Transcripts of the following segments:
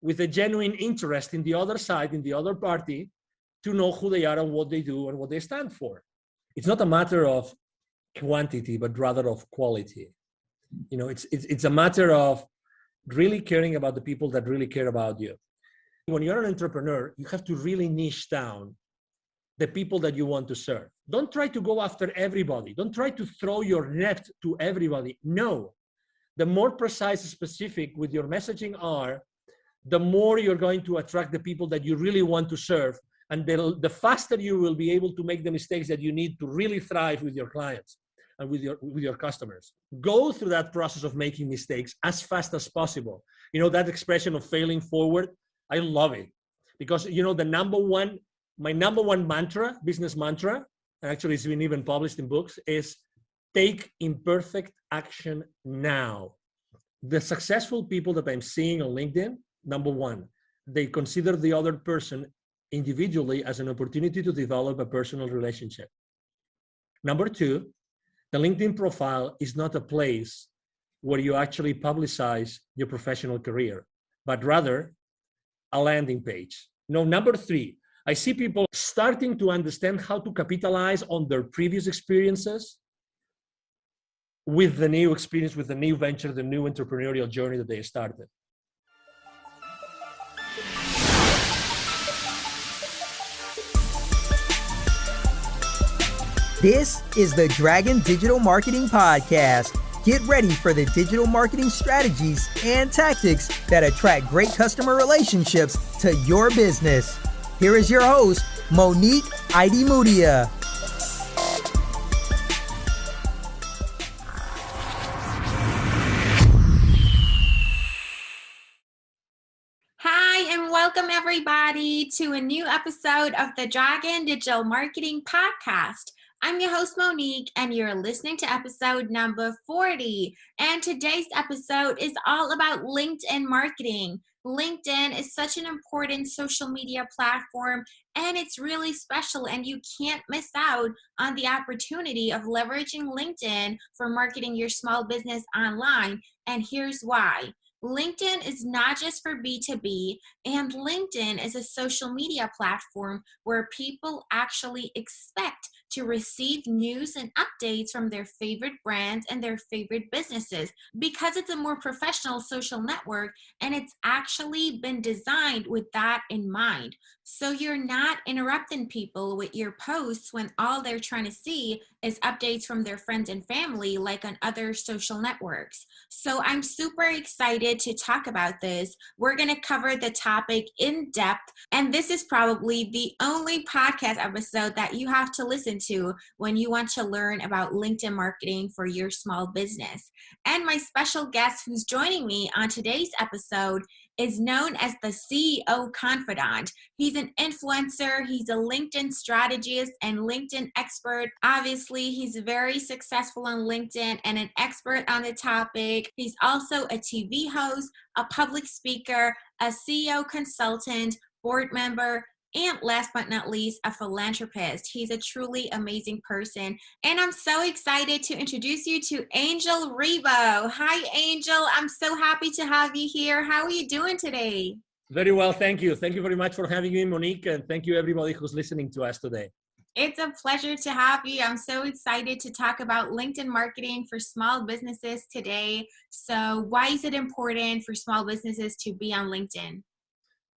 with a genuine interest in the other side, in the other party, to know who they are and what they do and what they stand for. It's not a matter of quantity, but rather of quality. It's a matter of really caring about the people that really care about you. When you're an entrepreneur, you have to really niche down the people that you want to serve. Don't try to go after everybody. Don't try to throw your net to everybody. No. The more precise and specific with your messaging are, the more you're going to attract the people that you really want to serve. And the faster you will be able to make the mistakes that you need to really thrive with your clients and with your customers. Go through that process of making mistakes as fast as possible. That expression of failing forward, I love it. Because, my number one mantra, business mantra, and actually it's been even published in books, is take imperfect action now. The successful people that I'm seeing on LinkedIn, number one, they consider the other person individually as an opportunity to develop a personal relationship. Number two, the LinkedIn profile is not a place where you actually publicize your professional career, but rather a landing page. Number three, I see people starting to understand how to capitalize on their previous experiences with the new experience, with the new venture, the new entrepreneurial journey that they started. This is the Dragon Digital Marketing Podcast. Get ready for the digital marketing strategies and tactics that attract great customer relationships to your business. Here is your host, Monique Idimudia. Hi, and welcome everybody to a new episode of the Dragon Digital Marketing Podcast. I'm your host, Monique, and you're listening to episode number 40. And today's episode is all about LinkedIn marketing. LinkedIn is such an important social media platform, and it's really special, and you can't miss out on the opportunity of leveraging LinkedIn for marketing your small business online. And here's why. LinkedIn is not just for B2B, and LinkedIn is a social media platform where people actually expect to receive news and updates from their favorite brands and their favorite businesses because it's a more professional social network, and it's actually been designed with that in mind. So you're not interrupting people with your posts when all they're trying to see is updates from their friends and family like on other social networks. So I'm super excited to talk about this. We're going to cover the topic in depth, and this is probably the only podcast episode that you have to listen to when you want to learn about LinkedIn marketing for your small business. And my special guest who's joining me on today's episode is known as the CEO Confidant. He's an influencer, he's a LinkedIn strategist and LinkedIn expert. Obviously, he's very successful on LinkedIn and an expert on the topic. He's also a TV host, a public speaker, a CEO consultant, board member, and last but not least, a philanthropist. He's a truly amazing person. And I'm so excited to introduce you to Angel Ribo. Hi, Angel. I'm so happy to have you here. How are you doing today? Very well, thank you. Thank you very much for having me, Monique, and thank you everybody who's listening to us today. It's a pleasure to have you. I'm so excited to talk about LinkedIn marketing for small businesses today. So why is it important for small businesses to be on LinkedIn?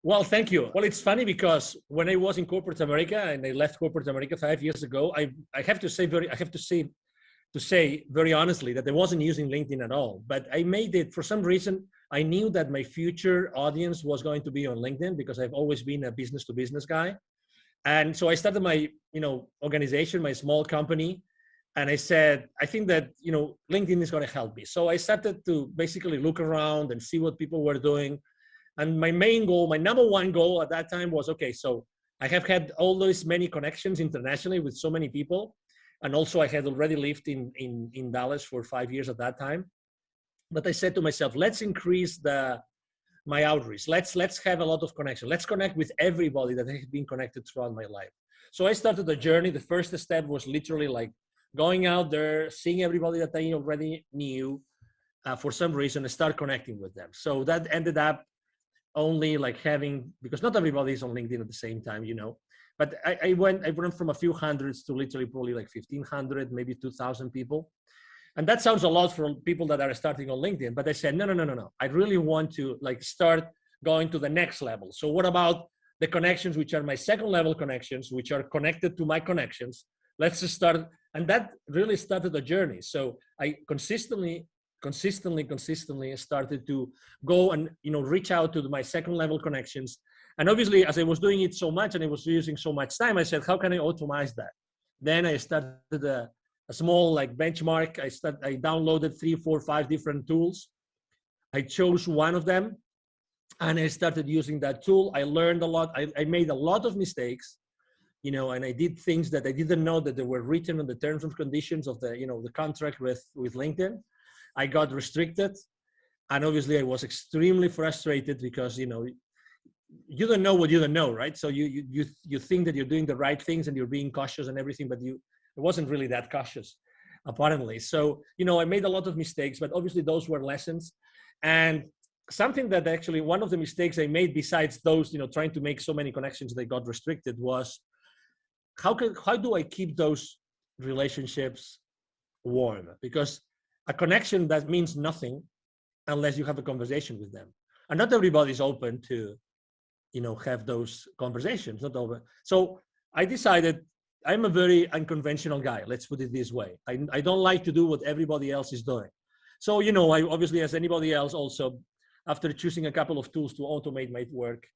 Well, thank you. Well, it's funny because when I was in corporate America and I left corporate America 5 years ago, I have to say very honestly that I wasn't using LinkedIn at all. But I made it for some reason. I knew that my future audience was going to be on LinkedIn because I've always been a business to business guy. And so I started my, organization, my small company. And I said, I think that, LinkedIn is going to help me. So I started to basically look around and see what people were doing. And my main goal, my number one goal at that time was, okay, so I have had all those many connections internationally with so many people. And also I had already lived in Dallas for 5 years at that time. But I said to myself, let's increase my outreach. Let's have a lot of connection. Let's connect with everybody that has been connected throughout my life. So I started the journey. The first step was literally like going out there, seeing everybody that I already knew for some reason and start connecting with them. So that ended up only like having, because not everybody is on LinkedIn at the same time, you know. But I went from a few hundreds to literally probably like 1,500, maybe 2,000 people. And that sounds a lot for people that are starting on LinkedIn. But I said, no. I really want to like start going to the next level. So what about the connections, which are my second level connections, which are connected to my connections? Let's just start. And that really started the journey. So I consistently started to go and, you know, reach out to my second level connections. And obviously, as I was doing it so much and I was using so much time, I said, how can I automate that? Then I started a small like benchmark. I downloaded 3, 4, 5 different tools. I chose one of them and I started using that tool. I learned a lot. I made a lot of mistakes, you know, and I did things that I didn't know that they were written on the terms and conditions of the, you know, the contract with LinkedIn. I got restricted. And obviously I was extremely frustrated because, you know, you don't know what you don't know, right? So you think that you're doing the right things and you're being cautious and everything, but it wasn't really that cautious, apparently. So, you know, I made a lot of mistakes, but obviously those were lessons. And something that actually, one of the mistakes I made besides those, you know, trying to make so many connections that got restricted was, how do I keep those relationships warm? Because a connection that means nothing unless you have a conversation with them. And not everybody's open to, you know, have those conversations, not over. So I decided I'm a very unconventional guy. Let's put it this way. I don't like to do what everybody else is doing. So, you know, I obviously, as anybody else also, after choosing a couple of tools to automate my work,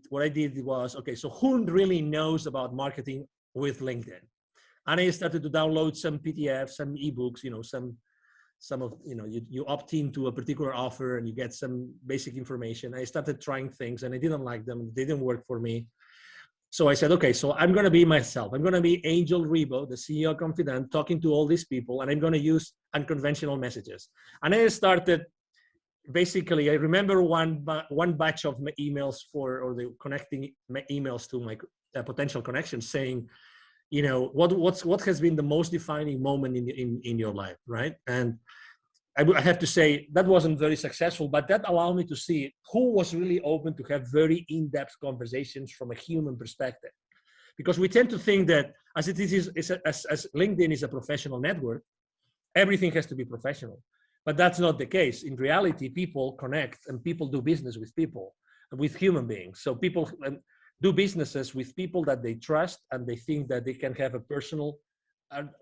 what I did was, okay, so who really knows about marketing with LinkedIn? And I started to download some PDFs, some eBooks, you know, some of, you know, you opt into a particular offer and you get some basic information. I started trying things and I didn't like them. They didn't work for me. So I said, okay, so I'm going to be myself. I'm going to be Angel Ribo, the CEO Confidant, talking to all these people, and I'm going to use unconventional messages. And I started, basically, I remember one batch of emails or the connecting emails to my potential connections saying, you know, what has been the most defining moment in your life, right? And I have to say that wasn't very successful, but that allowed me to see who was really open to have very in-depth conversations from a human perspective. Because we tend to think that as LinkedIn is a professional network, everything has to be professional. But that's not the case. In reality, people connect and people do business with people, with human beings. So people do businesses with people that they trust and they think that they can have a personal,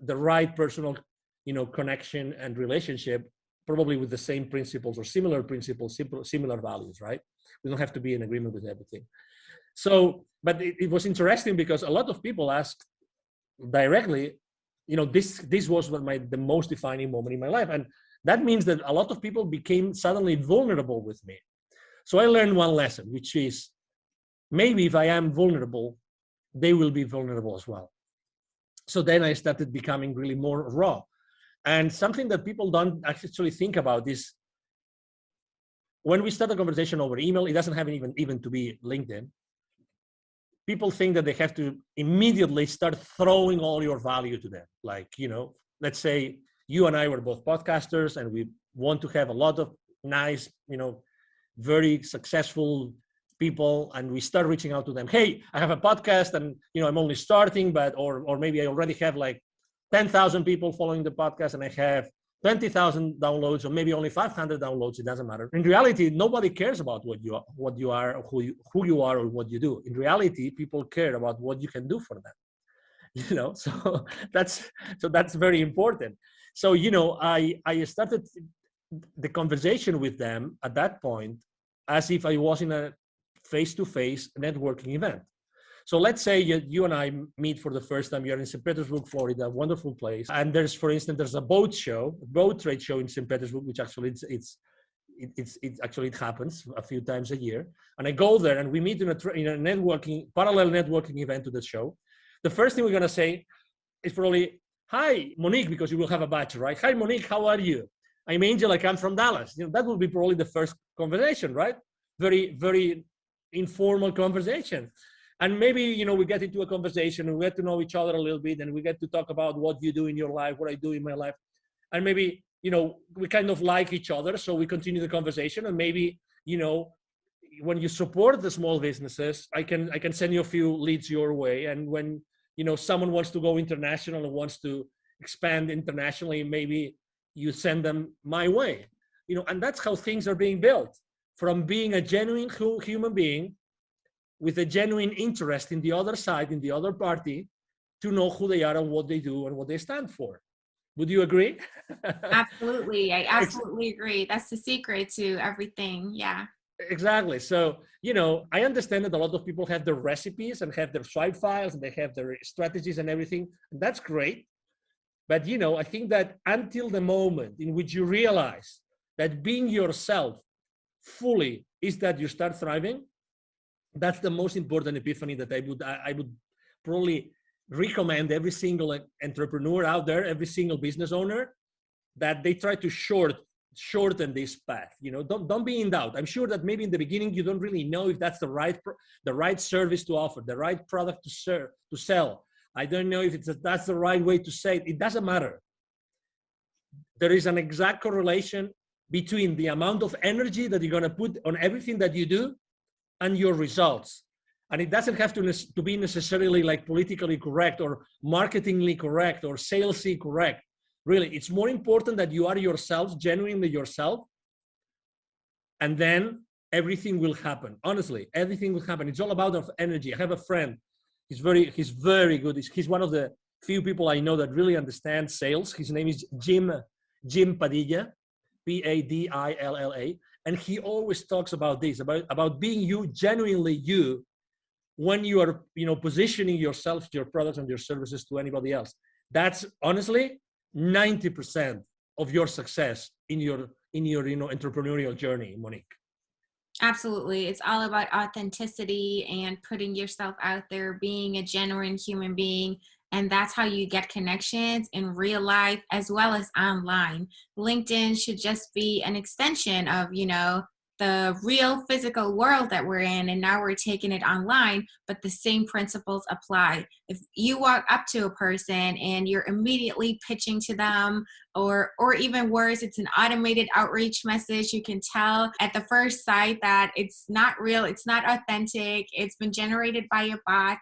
the right personal, you know, connection and relationship, probably with the same principles or similar principles, similar values, right? We don't have to be in agreement with everything. So, but it was interesting because a lot of people asked directly, you know, this was the most defining moment in my life. And that means that a lot of people became suddenly vulnerable with me. So I learned one lesson, which is maybe if I am vulnerable, they will be vulnerable as well. So then I started becoming really more raw. And something that people don't actually think about is when we start a conversation over email, it doesn't have even to be LinkedIn. People think that they have to immediately start throwing all your value to them. Like, you know, let's say you and I were both podcasters and we want to have a lot of nice, you know, very successful people, and we start reaching out to them. Hey, I have a podcast and, you know, I'm only starting, but, or maybe I already have like 10,000 people following the podcast and I have 20,000 downloads, or maybe only 500 downloads. It doesn't matter. In reality, nobody cares about what you are, who you are, or what you do. In reality, people care about what you can do for them. You know, so that's very important. So, you know, I started the conversation with them at that point as if I was in a face-to-face networking event. So let's say you and I meet for the first time. You're in St. Petersburg, Florida, a wonderful place. And there's, for instance, there's a boat trade show in St. Petersburg, which actually it happens a few times a year. And I go there and we meet in a parallel networking event to the show. The first thing we're going to say is probably, hi, Monique, because you will have a badge, right? Hi, Monique, how are you? I'm Angel, I come from Dallas. You know, that will be probably the first conversation, right? Very, very informal conversation. And maybe, you know, we get into a conversation and we get to know each other a little bit and we get to talk about what you do in your life, what I do in my life. And maybe, you know, we kind of like each other. So we continue the conversation and maybe, you know, when you support the small businesses, I can send you a few leads your way. And when someone wants to go international and wants to expand internationally, maybe you send them my way. And that's how things are being built, from being a genuine human being with a genuine interest in the other side, in the other party, to know who they are and what they do and what they stand for. Would you agree? Absolutely. I absolutely agree. That's the secret to everything. Yeah. Exactly. So, I understand that a lot of people have their recipes and have their swipe files and they have their strategies and everything. And that's great. But, I think that until the moment in which you realize that being yourself fully is that you start thriving, that's the most important epiphany that I would probably recommend every single entrepreneur out there, every single business owner, that they try to shorten this path. Don't be in doubt. I'm sure that maybe in the beginning you don't really know if that's the right service to offer, the right product to sell. I don't know if that's the right way to say it. It doesn't matter. There is an exact correlation between the amount of energy that you're going to put on everything that you do and your results. And it doesn't have to be necessarily like politically correct or marketingly correct or salesy correct. Really, it's more important that you are yourself, genuinely yourself, and then everything will happen. Honestly, everything will happen. It's all about energy. I have a friend. He's very good. He's one of the few people I know that really understand sales. His name is Jim Padilla, Padilla, and he always talks about this, about being you, genuinely you, when you are, positioning yourself, your products and your services to anybody else. That's honestly 90% of your success in your entrepreneurial journey, Monique. Absolutely. It's all about authenticity and putting yourself out there, being a genuine human being. And that's how you get connections in real life as well as online. LinkedIn should just be an extension of, the real physical world that we're in, and now we're taking it online, but the same principles apply. If you walk up to a person and you're immediately pitching to them, or even worse, it's an automated outreach message, you can tell at the first sight that it's not real, it's not authentic, it's been generated by a bot,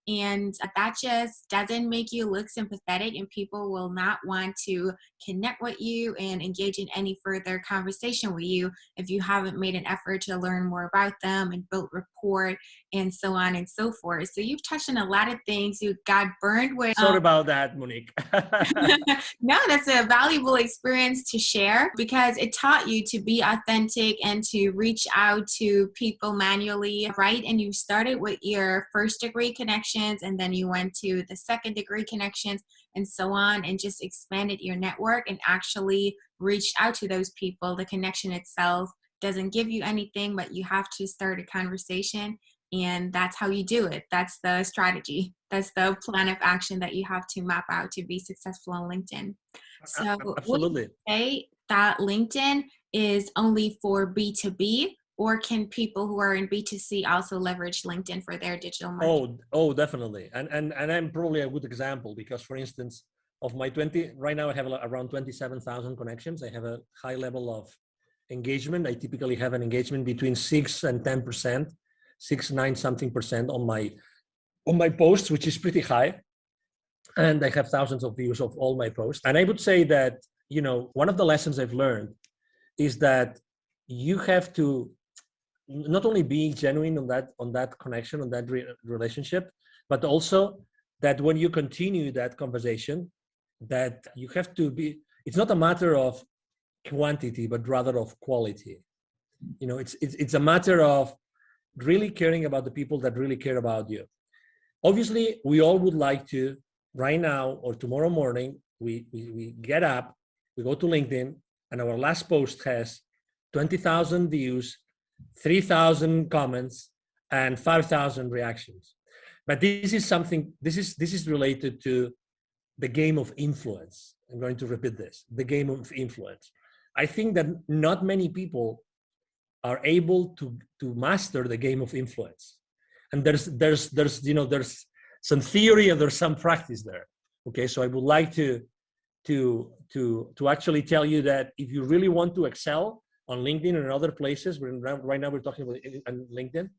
and that just doesn't make you look sympathetic, and people will not want to connect with you and engage in any further conversation with you if you haven't made an effort to learn more about them and build rapport and so on and so forth. So you've touched on a lot of things. You got burned with. Sorry about that, Monique. No, that's a valuable experience to share because it taught you to be authentic and to reach out to people manually, right? And you started with your first degree connections, and then you went to the second degree connections and so on, and just expanded your network and actually reached out to those people. The connection itself doesn't give you anything, but you have to start a conversation, and that's how you do it. That's the strategy. That's the plan of action that you have to map out to be successful on LinkedIn. So absolutely. Would you say that LinkedIn is only for B2B, or can people who are in B2C also leverage LinkedIn for their digital marketing? Oh, definitely. And I'm probably a good example because, for instance, of my 20, right now I have around 27,000 connections. I have a high level of engagement. I typically have an engagement between 6 and 10%, 9 something percent on my posts, which is pretty high. And I have thousands of views of all my posts. And I would say that, one of the lessons I've learned is that you have to not only be genuine on that connection, on that relationship, but also that when you continue that conversation, that you have to be, it's not a matter of quantity, but rather of quality. It's a matter of really caring about the people that really care about you. Obviously, we all would like to, right now or tomorrow morning, we get up, we go to LinkedIn, and our last post has 20,000 views, 3,000 comments, and 5,000 reactions. But this is related to the game of influence. I'm going to repeat this, the game of influence. I think that not many people are able to master the game of influence. And there's some theory and there's some practice there. Okay, so I would like to actually tell you that if you really want to excel, on LinkedIn and other places. Right now we're talking about on LinkedIn.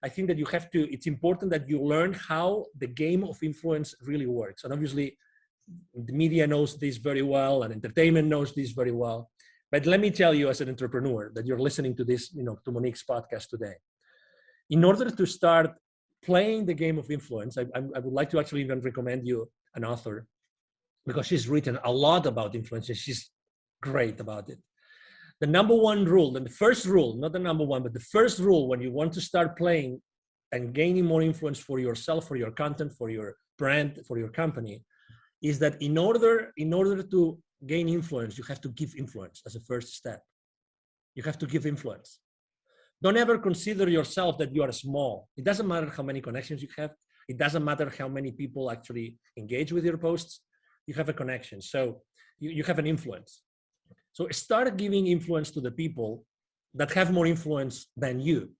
I think that it's important that you learn how the game of influence really works. And obviously the media knows this very well and entertainment knows this very well. But let me tell you as an entrepreneur that you're listening to this, to Monique's podcast today. In order to start playing the game of influence, I would like to actually even recommend you an author, because she's written a lot about influence and she's great about it. The number one rule, and the first rule, not the number one, but the first rule when you want to start playing and gaining more influence for yourself, for your content, for your brand, for your company, is that in order to gain influence, you have to give influence as a first step. You have to give influence. Don't ever consider yourself that you are small. It doesn't matter how many connections you have. It doesn't matter how many people actually engage with your posts. You have a connection. So you have an influence. So start giving influence to the people that have more influence than you,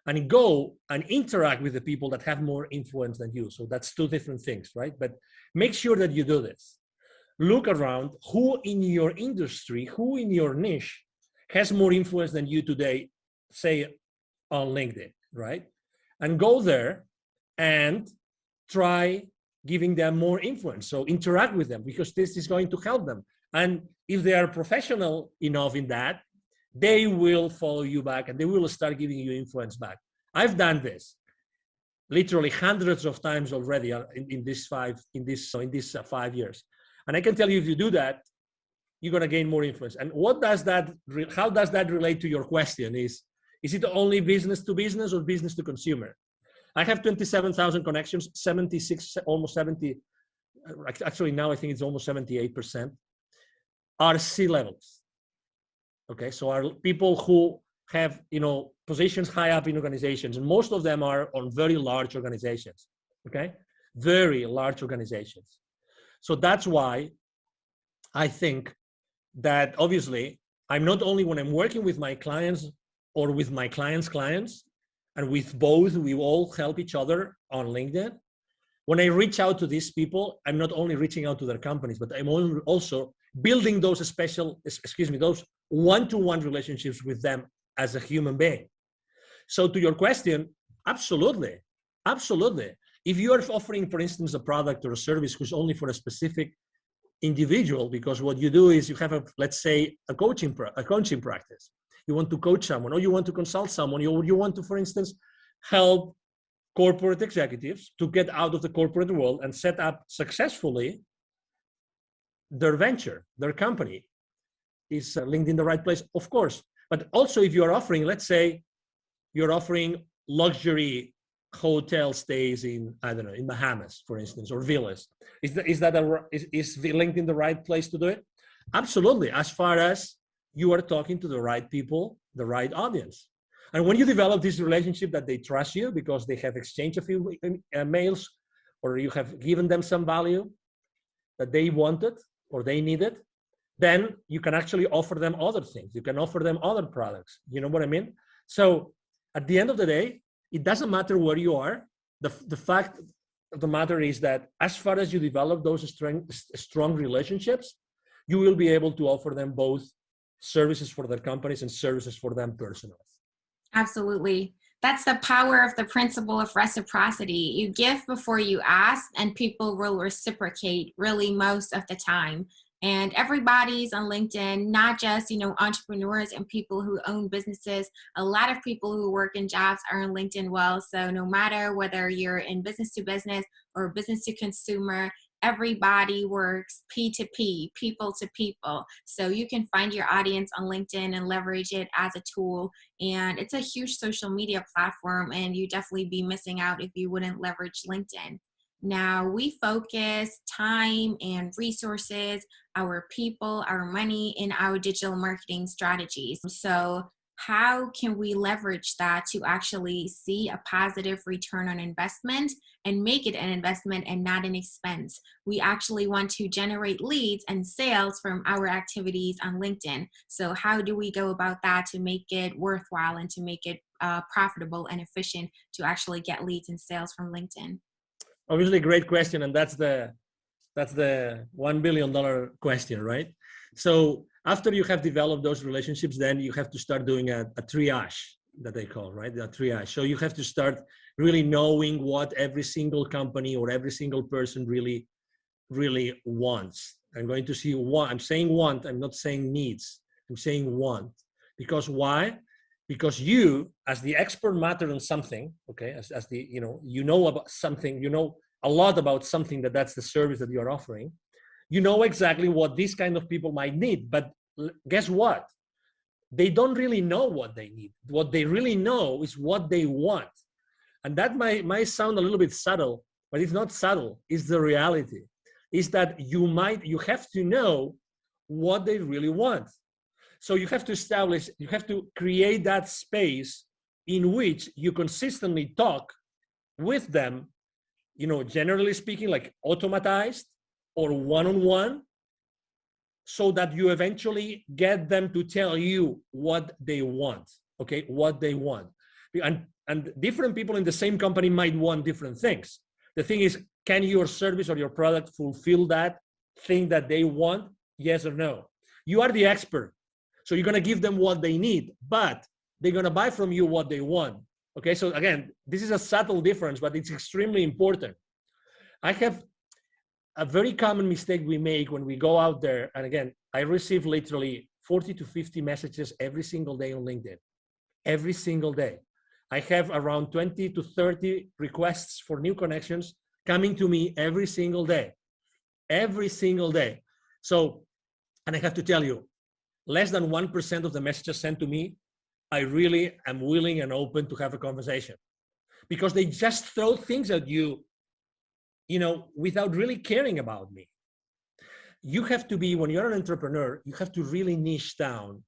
and go and interact with the people that have more influence than you. So that's two different things, right? But make sure that you do this. Look around who in your industry, who in your niche has more influence than you today, say on LinkedIn, right? And go there and try giving them more influence. So interact with them, because this is going to help them. And if they are professional enough in that, they will follow you back and they will start giving you influence back. I've done this literally hundreds of times already in these 5 years. And I can tell you, if you do that, you're going to gain more influence. And how does that relate to your question? Is it only business to business or business to consumer? I have 27,000 connections, 76, almost 70. Actually, now I think it's almost 78% are C-levels. Okay, so are people who have, positions high up in organizations, and most of them are on very large organizations. Okay, very large organizations. So that's why I think that obviously I'm not only, when I'm working with my clients or with my clients' clients, and with both, we all help each other on LinkedIn. When I reach out to these people, I'm not only reaching out to their companies, but I'm also building those those one-to-one relationships with them as a human being. So to your question, absolutely. If you are offering, for instance, a product or a service who's only for a specific individual, because what you do is you have let's say a coaching practice. You want to coach someone, or you want to consult someone, you want to, for instance, help corporate executives to get out of the corporate world and set up successfully their venture, their company. Is LinkedIn the right place? Of course. But also, if you're offering, let's say you're offering luxury hotel stays in, I don't know, in Bahamas, for instance, or villas, is LinkedIn the right place to do it? Absolutely, as far as you are talking to the right people, the right audience. And when you develop this relationship that they trust you because they have exchanged a few mails, or you have given them some value that they wanted or they needed, then you can actually offer them other things. You can offer them other products. You know what I mean? So at the end of the day, it doesn't matter where you are. The fact of the matter is that as far as you develop those strong relationships, you will be able to offer them both services for their companies and services for them personally. Absolutely. That's the power of the principle of reciprocity. You give before you ask, and people will reciprocate really most of the time. And everybody's on LinkedIn, not just, entrepreneurs and people who own businesses. A lot of people who work in jobs are on LinkedIn well. So no matter whether you're in business to business or business to consumer, everybody works P2P, people to people. So you can find your audience on LinkedIn and leverage it as a tool. And it's a huge social media platform, and you definitely be missing out if you wouldn't leverage LinkedIn. Now, we focus time and resources, our people, our money in our digital marketing strategies. So how can we leverage that to actually see a positive return on investment and make it an investment and not an expense? We actually want to generate leads and sales from our activities on LinkedIn. So how do we go about that to make it worthwhile and to make it profitable and efficient to actually get leads and sales from LinkedIn? Obviously, great question, and that's the $1 billion question, right? So After you have developed those relationships, then you have to start doing a triage that they call, right? The triage. So you have to start really knowing what every single company or every single person really wants. I'm going to see what I'm saying want. I'm not saying needs. I'm saying want. Because why? Because you, as the expert matter on something, okay, as the, you know about something, you know a lot about something that's the service that you're offering. You know exactly what these kind of people might need. But guess what? They don't really know what they need. What they really know is what they want. And that might sound a little bit subtle, but it's not subtle. It's the reality. Is that you have to know what they really want. So you have to create that space in which you consistently talk with them, generally speaking, like automatized or one-on-one, so that you eventually get them to tell you what they want, okay, what they want. And different people in the same company might want different things. The thing is, can your service or your product fulfill that thing that they want? Yes or no? You are the expert. So you're going to give them what they need, but they're going to buy from you what they want. Okay, so again, this is a subtle difference, but it's extremely important. I have a very common mistake we make when we go out there. And again, I receive literally 40 to 50 messages every single day on LinkedIn, every single day. I have around 20 to 30 requests for new connections coming to me every single day. So, and I have to tell you, less than 1% of the messages sent to me, I really am willing and open to have a conversation, because they just throw things at you, without really caring about me. You have to be, when you're an entrepreneur, you have to really niche down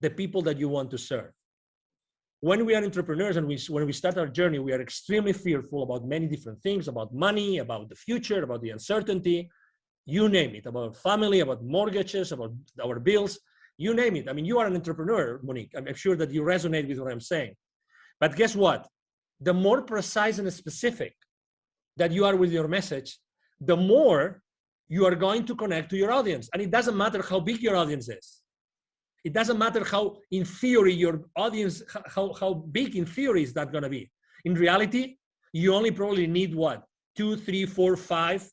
the people that you want to serve. When we are entrepreneurs and when we start our journey, we are extremely fearful about many different things, about money, about the future, about the uncertainty, you name it, about family, about mortgages, about our bills, you name it. I mean, you are an entrepreneur, Monique. I'm sure that you resonate with what I'm saying. But guess what? The more precise and specific that you are with your message, the more you are going to connect to your audience. And it doesn't matter how big your audience is. It doesn't matter how, in theory, your audience, how big in theory is that going to be. In reality, you only probably need what? 2, 3, 4, 5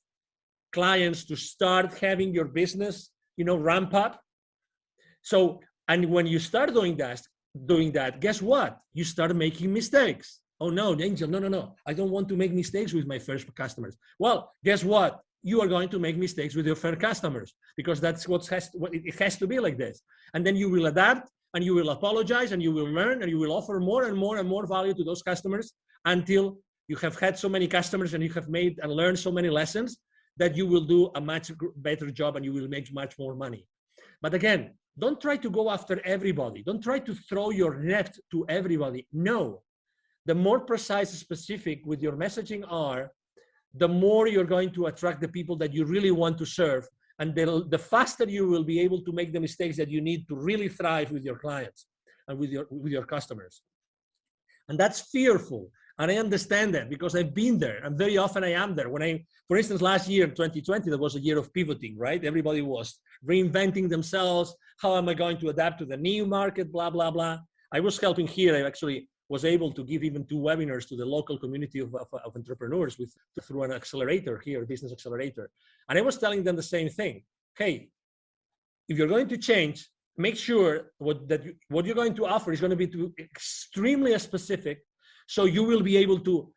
clients to start having your business, ramp up. So, and when you start doing that, guess what? You start making mistakes. Oh no, Angel, no. I don't want to make mistakes with my first customers. Well, guess what? You are going to make mistakes with your first customers, because that's it has to be like this. And then you will adapt, and you will apologize, and you will learn, and you will offer more and more and more value to those customers until you have had so many customers and you have made and learned so many lessons that you will do a much better job and you will make much more money. But again, don't try to go after everybody. Don't try to throw your net to everybody. No. The more precise and specific with your messaging are, the more you're going to attract the people that you really want to serve. And the faster you will be able to make the mistakes that you need to really thrive with your clients and with your customers. And that's fearful. And I understand that, because I've been there, and very often I am there. For instance, last year, 2020, that was a year of pivoting, right? Everybody was reinventing themselves. How am I going to adapt to the new market, blah, blah, blah. I was helping here. I actually was able to give even 2 webinars to the local community of entrepreneurs through an accelerator here, business accelerator. And I was telling them the same thing. Hey, if you're going to change, make sure what you're going to offer is going to be extremely specific, so you will be able to,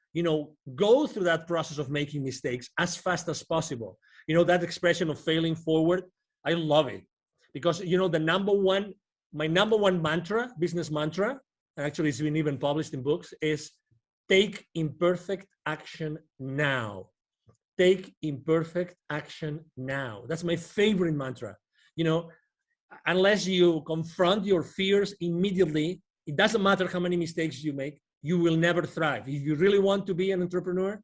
go through that process of making mistakes as fast as possible. That expression of failing forward, I love it, because, my number one mantra, business mantra, and actually it's been even published in books, is take imperfect action now. Take imperfect action now. That's my favorite mantra. Unless you confront your fears immediately, it doesn't matter how many mistakes you make, you will never thrive. If you really want to be an entrepreneur,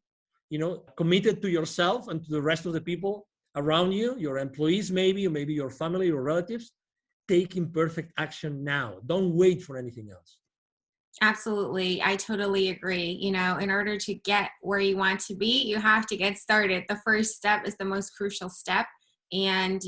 committed to yourself and to the rest of the people around you, your employees maybe, or maybe your family or relatives, take imperfect action now. Don't wait for anything else. Absolutely. I totally agree. In order to get where you want to be, you have to get started. The first step is the most crucial step. And,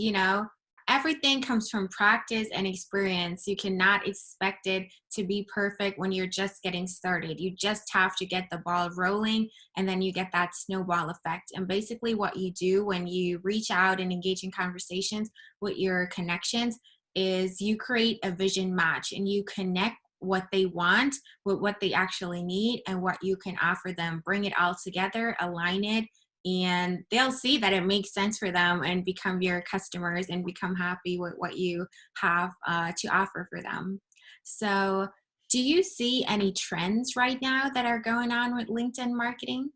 everything comes from practice and experience. You cannot expect it to be perfect when you're just getting started. You just have to get the ball rolling, and then you get that snowball effect. And basically what you do when you reach out and engage in conversations with your connections is you create a vision match, and you connect what they want with what they actually need and what you can offer them. Bring it all together, align it, and they'll see that it makes sense for them and become your customers and become happy with what you have to offer for them. So do you see any trends right now that are going on with LinkedIn marketing?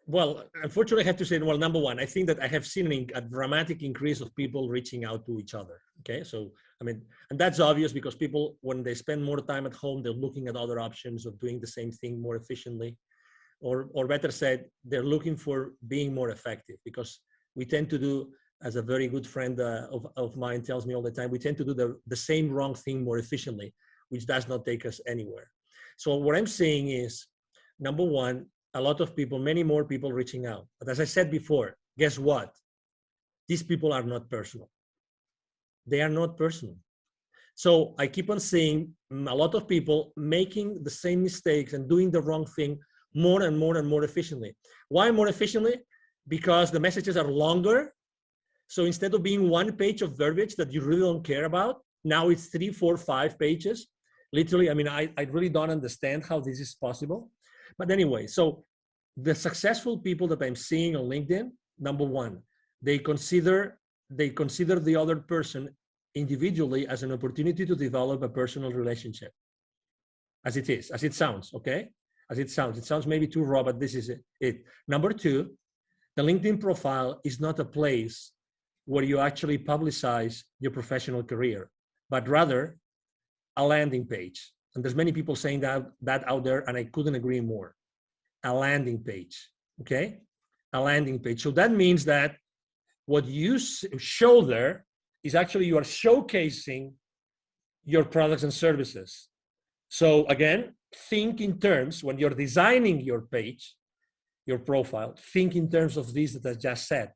Well, unfortunately, I have to say, well, number one, I think that I have seen a dramatic increase of people reaching out to each other. Okay. So, I mean, and that's obvious because people, when they spend more time at home, they're looking at other options of doing the same thing more efficiently. Or better said, they're looking for being more effective, because we tend to do, as a very good friend of mine tells me all the time, we tend to do the same wrong thing more efficiently, which does not take us anywhere. So what I'm saying is, number one, a lot of people, many more people reaching out. But as I said before, guess what? These people are not personal. They are not personal. So I keep on seeing a lot of people making the same mistakes and doing the wrong thing more and more and more efficiently. Why more efficiently? Because the messages are longer. So instead of being one page of verbiage that you really don't care about, now it's 3, 4, 5 pages. Literally, I mean, I really don't understand how this is possible. But anyway, so the successful people that I'm seeing on LinkedIn, number one, they consider the other person individually as an opportunity to develop a personal relationship. As it sounds, okay? As it sounds maybe too raw, but this is it. Number two, the LinkedIn profile is not a place where you actually publicize your professional career, but rather a landing page. And there's many people saying that out there, and I couldn't agree more. A landing page, okay? A landing page. So that means that what you show there is actually you are showcasing your products and services. So again, think in terms, when you're designing your page, your profile, think in terms of this that I just said,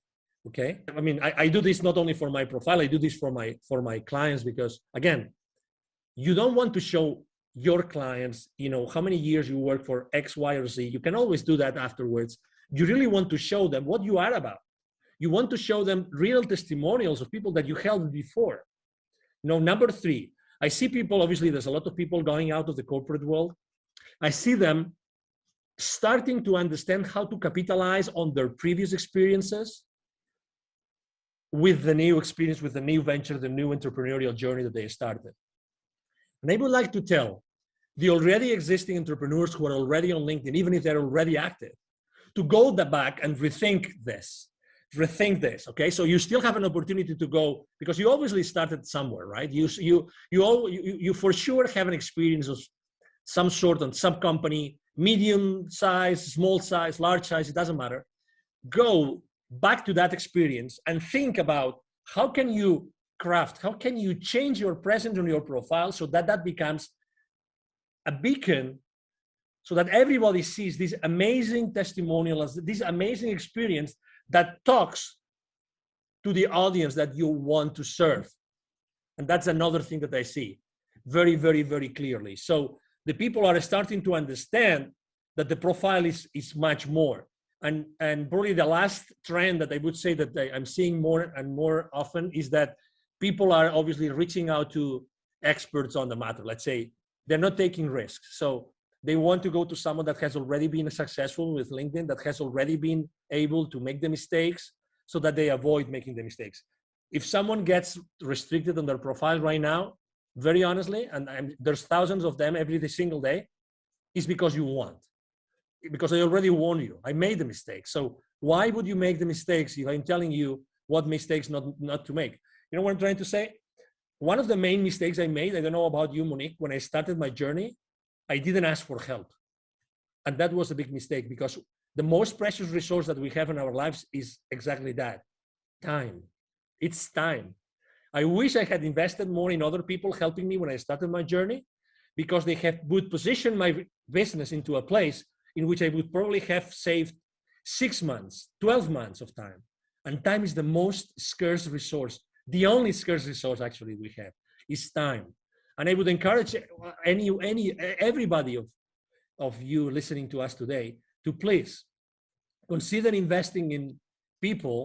okay? I mean, I do this not only for my profile, I do this for my clients, because again, you don't want to show your clients, you know, how many years you work for X, Y, or Z. You can always do that afterwards. You really want to show them what you are about. You want to show them real testimonials of people that you helped before. Now, number three, I see people, obviously there's a lot of people going out of the corporate world. I see them starting to understand how to capitalize on their previous experiences with the new experience, with the new venture, the new entrepreneurial journey that they started. And I would like to tell the already existing entrepreneurs who are already on LinkedIn, even if they're already active, to go back and rethink this, okay? So you still have an opportunity to go, because you obviously started somewhere, right? You for sure have an experience of some sort on some company, medium size, small size, large size, it doesn't matter. Go back to that experience and think about how can you change your presence on your profile so that becomes a beacon, so that everybody sees this amazing testimonial, this amazing experience that talks to the audience that you want to serve. And that's another thing that I see very, very, very clearly. So the people are starting to understand that the profile is much more. And probably the last trend that I would say that I'm seeing more and more often is that people are obviously reaching out to experts on the matter. Let's say they're not taking risks. So they want to go to someone that has already been successful with LinkedIn, that has already been able to make the mistakes so that they avoid making the mistakes. If someone gets restricted on their profile right now, very honestly, and there's thousands of them every single day, is because you want. Because I already warned you. I made the mistake. So why would you make the mistakes if I'm telling you what mistakes not to make? You know what I'm trying to say? One of the main mistakes I made, I don't know about you, Monique, when I started my journey, I didn't ask for help. And that was a big mistake, because the most precious resource that we have in our lives is exactly that, time. It's time. I wish I had invested more in other people helping me when I started my journey, because they would position my business into a place in which I would probably have saved 6 months, 12 months of time. And time is the most scarce resource. The only scarce resource actually we have is time. And I would encourage everybody of you listening to us today to please consider investing in people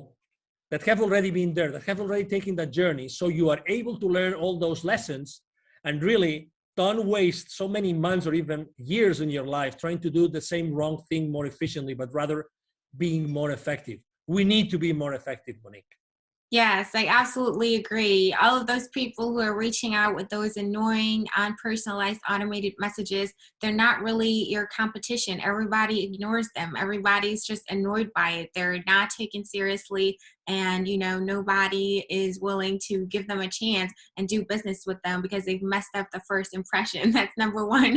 that have already been there, that have already taken that journey, so you are able to learn all those lessons and really don't waste so many months or even years in your life trying to do the same wrong thing more efficiently, but rather being more effective. We need to be more effective, Monique. Yes, I absolutely agree. All of those people who are reaching out with those annoying, unpersonalized, automated messages, they're not really your competition. Everybody ignores them. Everybody's just annoyed by it. They're not taken seriously. And, nobody is willing to give them a chance and do business with them because they've messed up the first impression. That's number one.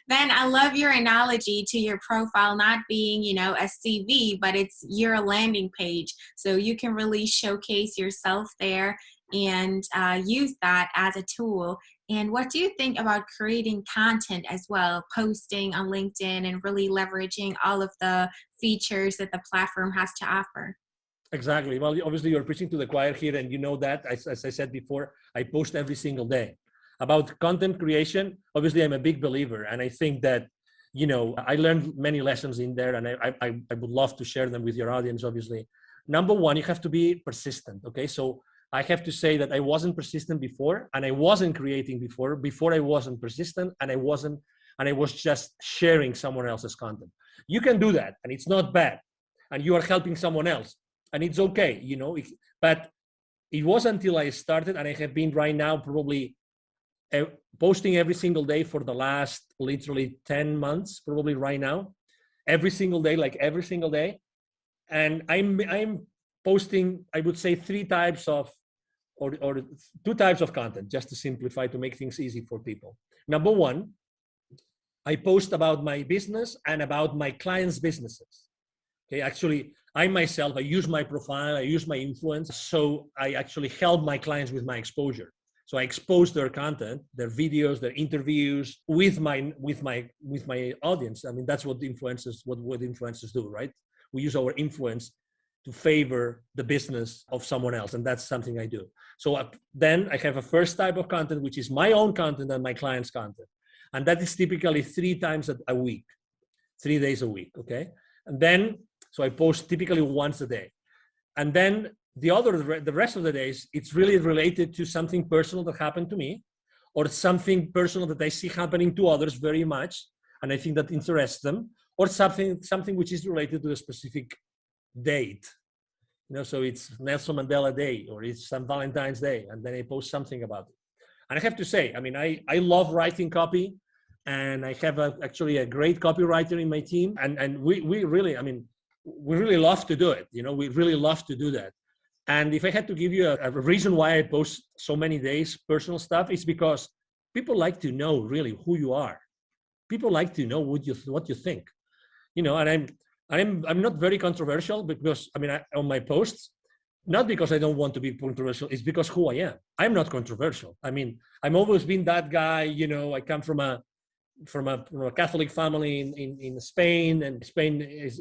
Then I love your analogy to your profile not being, a CV, but it's your landing page. So you can really showcase yourself there and use that as a tool. And what do you think about creating content as well, posting on LinkedIn and really leveraging all of the features that the platform has to offer? Exactly. Well, obviously you're preaching to the choir here, and you know that, as I said before, I post every single day. About content creation, obviously I'm a big believer, and I think that, I learned many lessons in there, and I would love to share them with your audience, obviously. Number one, you have to be persistent, okay? So I have to say that I wasn't persistent before, and I wasn't creating before I wasn't persistent, and I was just sharing someone else's content. You can do that, and it's not bad, and you are helping someone else. And it's okay, but it was until I started, and I have been right now probably posting every single day for the last literally 10 months, probably right now, every single day. And I'm posting, I would say, three types of, or two types of content, just to simplify, to make things easy for people. Number one, I post about my business and about my clients' businesses. Okay, actually, I myself, I use my profile, I use my influence, so I actually help my clients with my exposure. So I expose their content, their videos, their interviews with my audience. I mean, that's what influencers do, right? We use our influence to favor the business of someone else, and that's something I do. So then I have a first type of content, which is my own content and my clients' content, and that is typically 3 times a week, 3 days a week. Okay, and then. So I post typically once a day. And then the rest of the days, it's really related to something personal that happened to me, or something personal that I see happening to others very much, and I think that interests them, or something which is related to a specific date. So it's Nelson Mandela Day, or it's St. Valentine's Day, and then I post something about it. And I have to say, I mean, I love writing copy, and I have actually a great copywriter in my team, and we really, I mean, we really love to do it. We really love to do that. And if I had to give you a reason why I post so many days personal stuff, it's because people like to know really who you are. People like to know what you think. And I'm not very controversial, because on my posts, not because I don't want to be controversial, it's because who I am. I'm not controversial. I mean, I've always been that guy. I come from a Catholic family in Spain, and Spain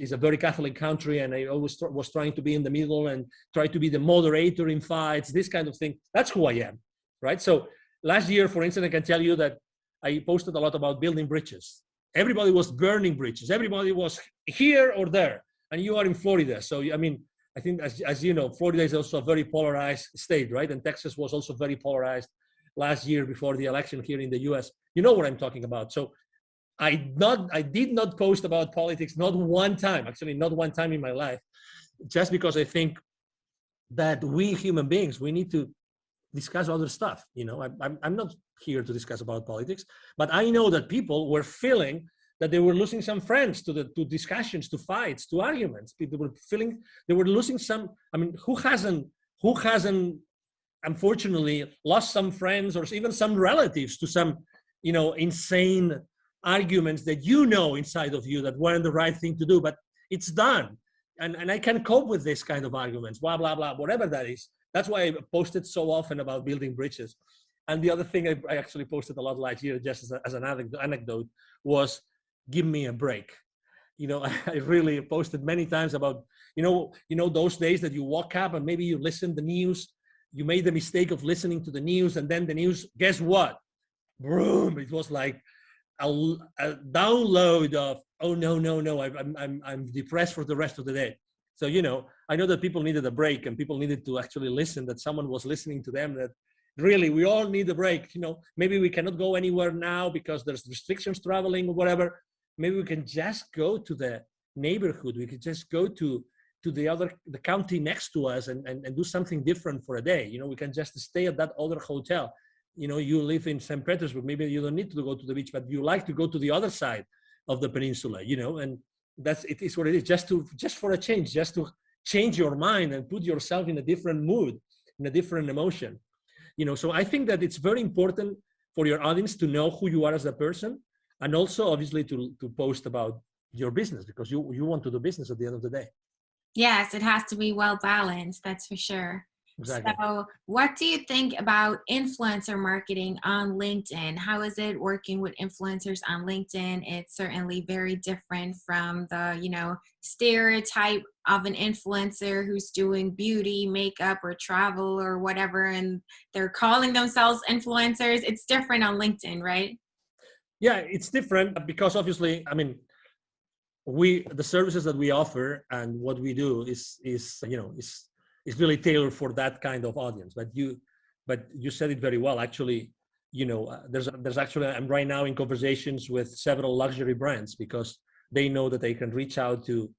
is a very Catholic country, and I always was trying to be in the middle and try to be the moderator in fights, this kind of thing. That's who I am, right? So last year, for instance, I can tell you that I posted a lot about building bridges. Everybody was burning bridges. Everybody was here or there, and you are in Florida. So, I mean, I think, as you know, Florida is also a very polarized state, right? And Texas was also very polarized last year before the election here in the US. You know what I'm talking about. So I did not post about politics, not one time, actually not one time in my life, just because I think that we human beings, we need to discuss other stuff. I'm not here to discuss about politics, but I know that people were feeling that they were losing some friends to discussions, to fights, to arguments. People were feeling they were losing some. I mean, who hasn't unfortunately lost some friends or even some relatives to some insane arguments that inside of you that weren't the right thing to do, but it's done, and I can cope with this kind of arguments, blah blah blah, whatever that is. That's why I posted so often about building bridges. And the other thing I actually posted a lot last year, just as an anecdote, was give me a break. I really posted many times about, those days that you woke up and maybe you listened the news, you made the mistake of listening to the news, and then the news, guess what? Boom! It was like a download of, oh no, I'm depressed for the rest of the day. So I know that people needed a break, and people needed to actually listen, that someone was listening to them, that really we all need a break. Maybe we cannot go anywhere now because there's restrictions traveling or whatever. Maybe we can just go to the neighborhood. We could just go to the county next to us and do something different for a day. We can just stay at that other hotel. You live in St. Petersburg, maybe you don't need to go to the beach, but you like to go to the other side of the peninsula, and it is what it is, just for a change, just to change your mind and put yourself in a different mood, in a different emotion. So I think that it's very important for your audience to know who you are as a person, and also obviously to post about your business, because you want to do business at the end of the day. Yes, it has to be well balanced, that's for sure. Exactly. So what do you think about influencer marketing on LinkedIn? How is it working with influencers on LinkedIn? It's certainly very different from the, stereotype of an influencer who's doing beauty, makeup, or travel or whatever, and they're calling themselves influencers. It's different on LinkedIn, right? Yeah, it's different because obviously, the services that we offer and what we do is really tailored for that kind of audience. But you said it very well. Actually, there's actually, I'm right now in conversations with several luxury brands because they know that they can reach out to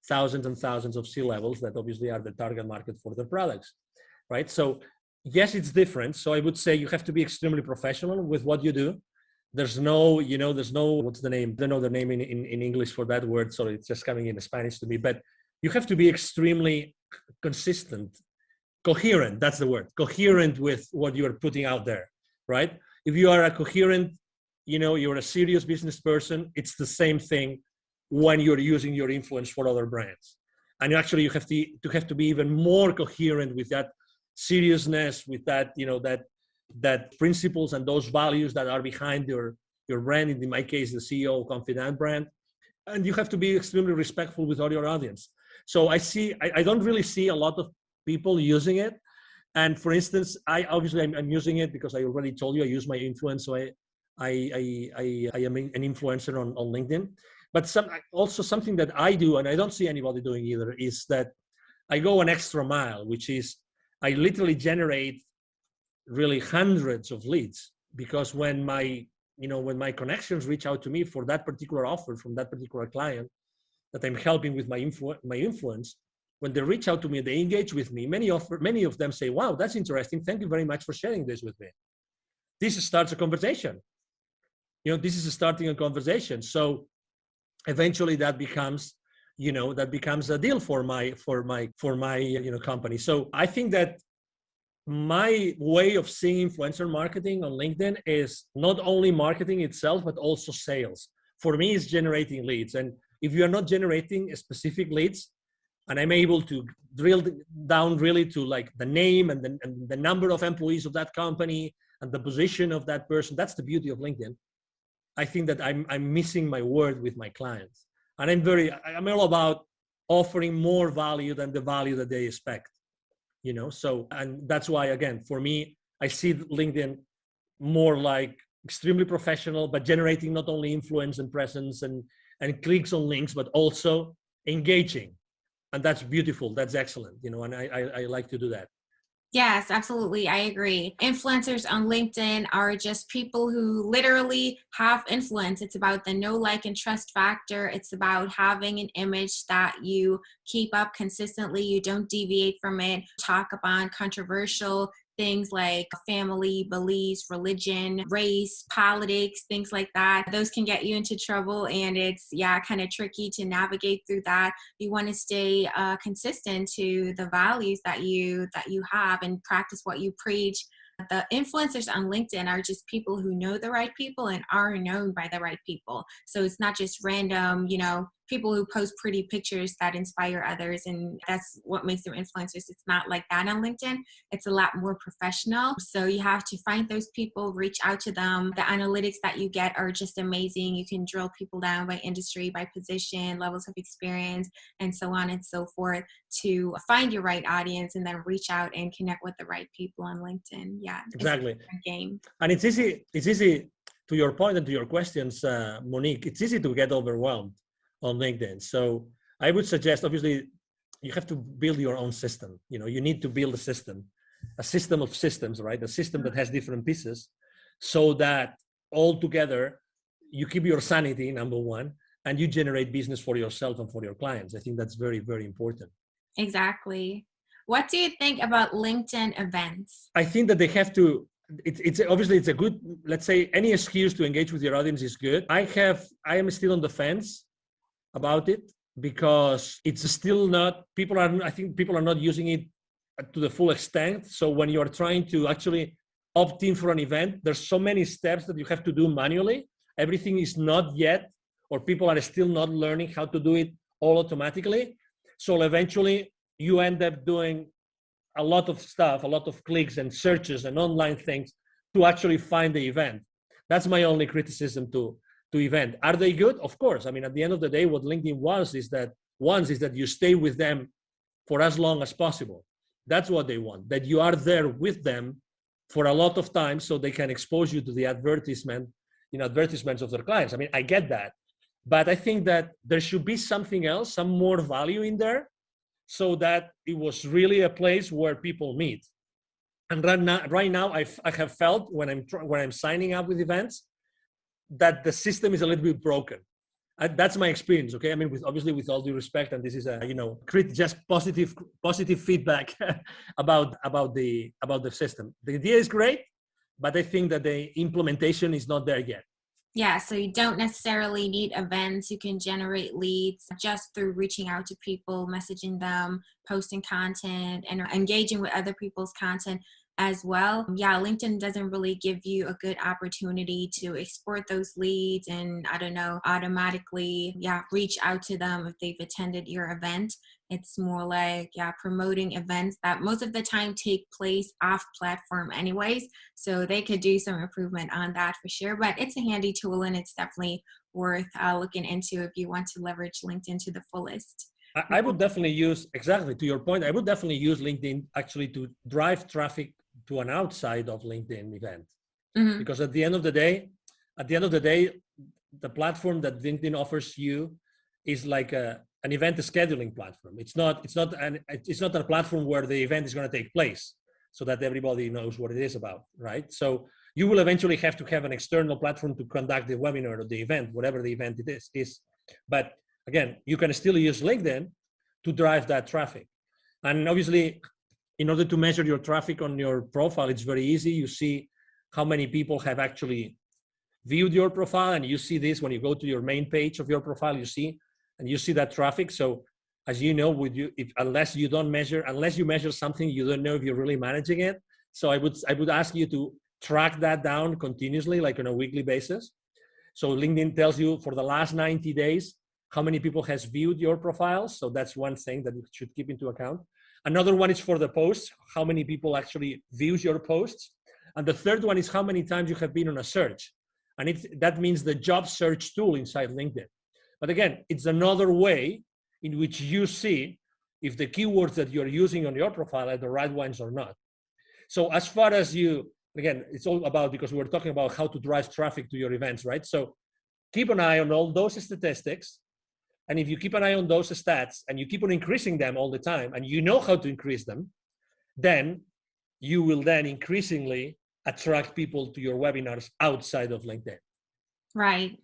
thousands and thousands of C-levels that obviously are the target market for their products, right? So yes, it's different. So I would say you have to be extremely professional with what you do. There's no, what's the name? I don't know the name in English for that word, so it's just coming in Spanish to me. But you have to be extremely consistent, coherent, that's the word, coherent with what you're putting out there, right? If you are a coherent, you're a serious business person, it's the same thing when you're using your influence for other brands. And you have to be even more coherent with that seriousness, with that, that principles and those values that are behind your brand, in my case, the CEO Confidant brand. And you have to be extremely respectful with all your audience. So I don't really see a lot of people using it. And for instance, I'm using it because I already told you I use my influence. So I am an influencer on LinkedIn. But something that I do, and I don't see anybody doing either, is that I go an extra mile, which is I literally generate really hundreds of leads, because when my connections reach out to me for that particular offer from that particular client that I'm helping with my influence, when they reach out to me, they engage with me. Many of them say, "Wow, that's interesting. Thank you very much for sharing this with me." This starts a conversation. This is starting a conversation. So eventually that becomes a deal for my company. So I think that my way of seeing influencer marketing on LinkedIn is not only marketing itself, but also sales. For me, it's generating leads. And if you are not generating specific leads, and I'm able to drill down really to like the name and the number of employees of that company and the position of that person, that's the beauty of LinkedIn. I think that I'm missing my word with my clients. And I'm all about offering more value than the value that they expect. So, and that's why, again, for me, I see LinkedIn more like extremely professional, but generating not only influence and presence and clicks on links, but also engaging. And that's beautiful. That's excellent. And I like to do that. Yes, absolutely. I agree. Influencers on LinkedIn are just people who literally have influence. It's about the know, like, and trust factor. It's about having an image that you keep up consistently. You don't deviate from it. Talk about controversial things like family, beliefs, religion, race, politics, things like that. Those can get you into trouble, and it's kind of tricky to navigate through that. You want to stay consistent to the values that you have and practice what you preach. The influencers on LinkedIn are just people who know the right people and are known by the right people. So it's not just random, people who post pretty pictures that inspire others, and that's what makes them influencers. It's not like that on LinkedIn. It's a lot more professional. So you have to find those people, reach out to them. The analytics that you get are just amazing. You can drill people down by industry, by position, levels of experience, and so on and so forth to find your right audience and then reach out and connect with the right people on LinkedIn. Yeah, exactly. It's a different game. And it's easy to your point and to your questions, Monique, it's easy to get overwhelmed on LinkedIn. So I would suggest, obviously, you have to build your own system. You need to build a system of systems, right? A system that has different pieces so that all together you keep your sanity, number one, and you generate business for yourself and for your clients. I think that's very, very important. Exactly. What do you think about LinkedIn events? I think that they have to, it's obviously it's a good, let's say any excuse to engage with your audience is good. I am still on the fence about it because it's still not, I think people are not using it to the full extent. So when you are trying to actually opt in for an event, there's so many steps that you have to do manually. Everything is not yet, or people are still not learning how to do it all automatically. So eventually you end up doing a lot of stuff, a lot of clicks and searches and online things to actually find the event. That's my only criticism to event. Are they good? Of course. I mean, at the end of the day, what LinkedIn wants is that you stay with them for as long as possible. That's what they want, that you are there with them for a lot of time so they can expose you to the advertisements of their clients. I mean, I get that. But I think that there should be something else, some more value in there, so that it was really a place where people meet. And right now, I have felt when I'm signing up with events that the system is a little bit broken. That's my experience. Okay, I mean, with all due respect, and this is just positive feedback about the system. The idea is great, but I think that the implementation is not there yet. Yeah, so you don't necessarily need events. You can generate leads just through reaching out to people, messaging them, posting content, and engaging with other people's content as well. Yeah, LinkedIn doesn't really give you a good opportunity to export those leads and, automatically, reach out to them if they've attended your event. It's more like, promoting events that most of the time take place off platform anyways. So they could do some improvement on that for sure. But it's a handy tool and it's definitely worth looking into if you want to leverage LinkedIn to the fullest. I would definitely use, exactly to your point, I would definitely use LinkedIn actually to drive traffic to an outside of LinkedIn event. Mm-hmm. Because at the end of the day, the platform that LinkedIn offers you is like an event scheduling platform. It's not a platform where the event is going to take place so that everybody knows what it is about, right? So you will eventually have to have an external platform to conduct the webinar or the event, whatever the event it is. But again, you can still use LinkedIn to drive that traffic. And obviously, in order to measure your traffic on your profile, it's very easy. You see how many people have actually viewed your profile, and you see this when you go to your main page of your profile, you see that traffic. So as you know, unless you measure something, you don't know if you're really managing it. So I would ask you to track that down continuously, like on a weekly basis. So LinkedIn tells you for the last 90 days, how many people has viewed your profiles. So that's one thing that you should keep into account. Another one is for the posts, how many people actually views your posts. And the third one is how many times you have been on a search. And that means the job search tool inside LinkedIn. But again, it's another way in which you see if the keywords that you're using on your profile are the right ones or not. So as far as again, it's all about, because we're talking about how to drive traffic to your events, right? So keep an eye on all those statistics. And if you keep an eye on those stats and you keep on increasing them all the time, and you know how to increase them, then you will then increasingly attract people to your webinars outside of LinkedIn. Right.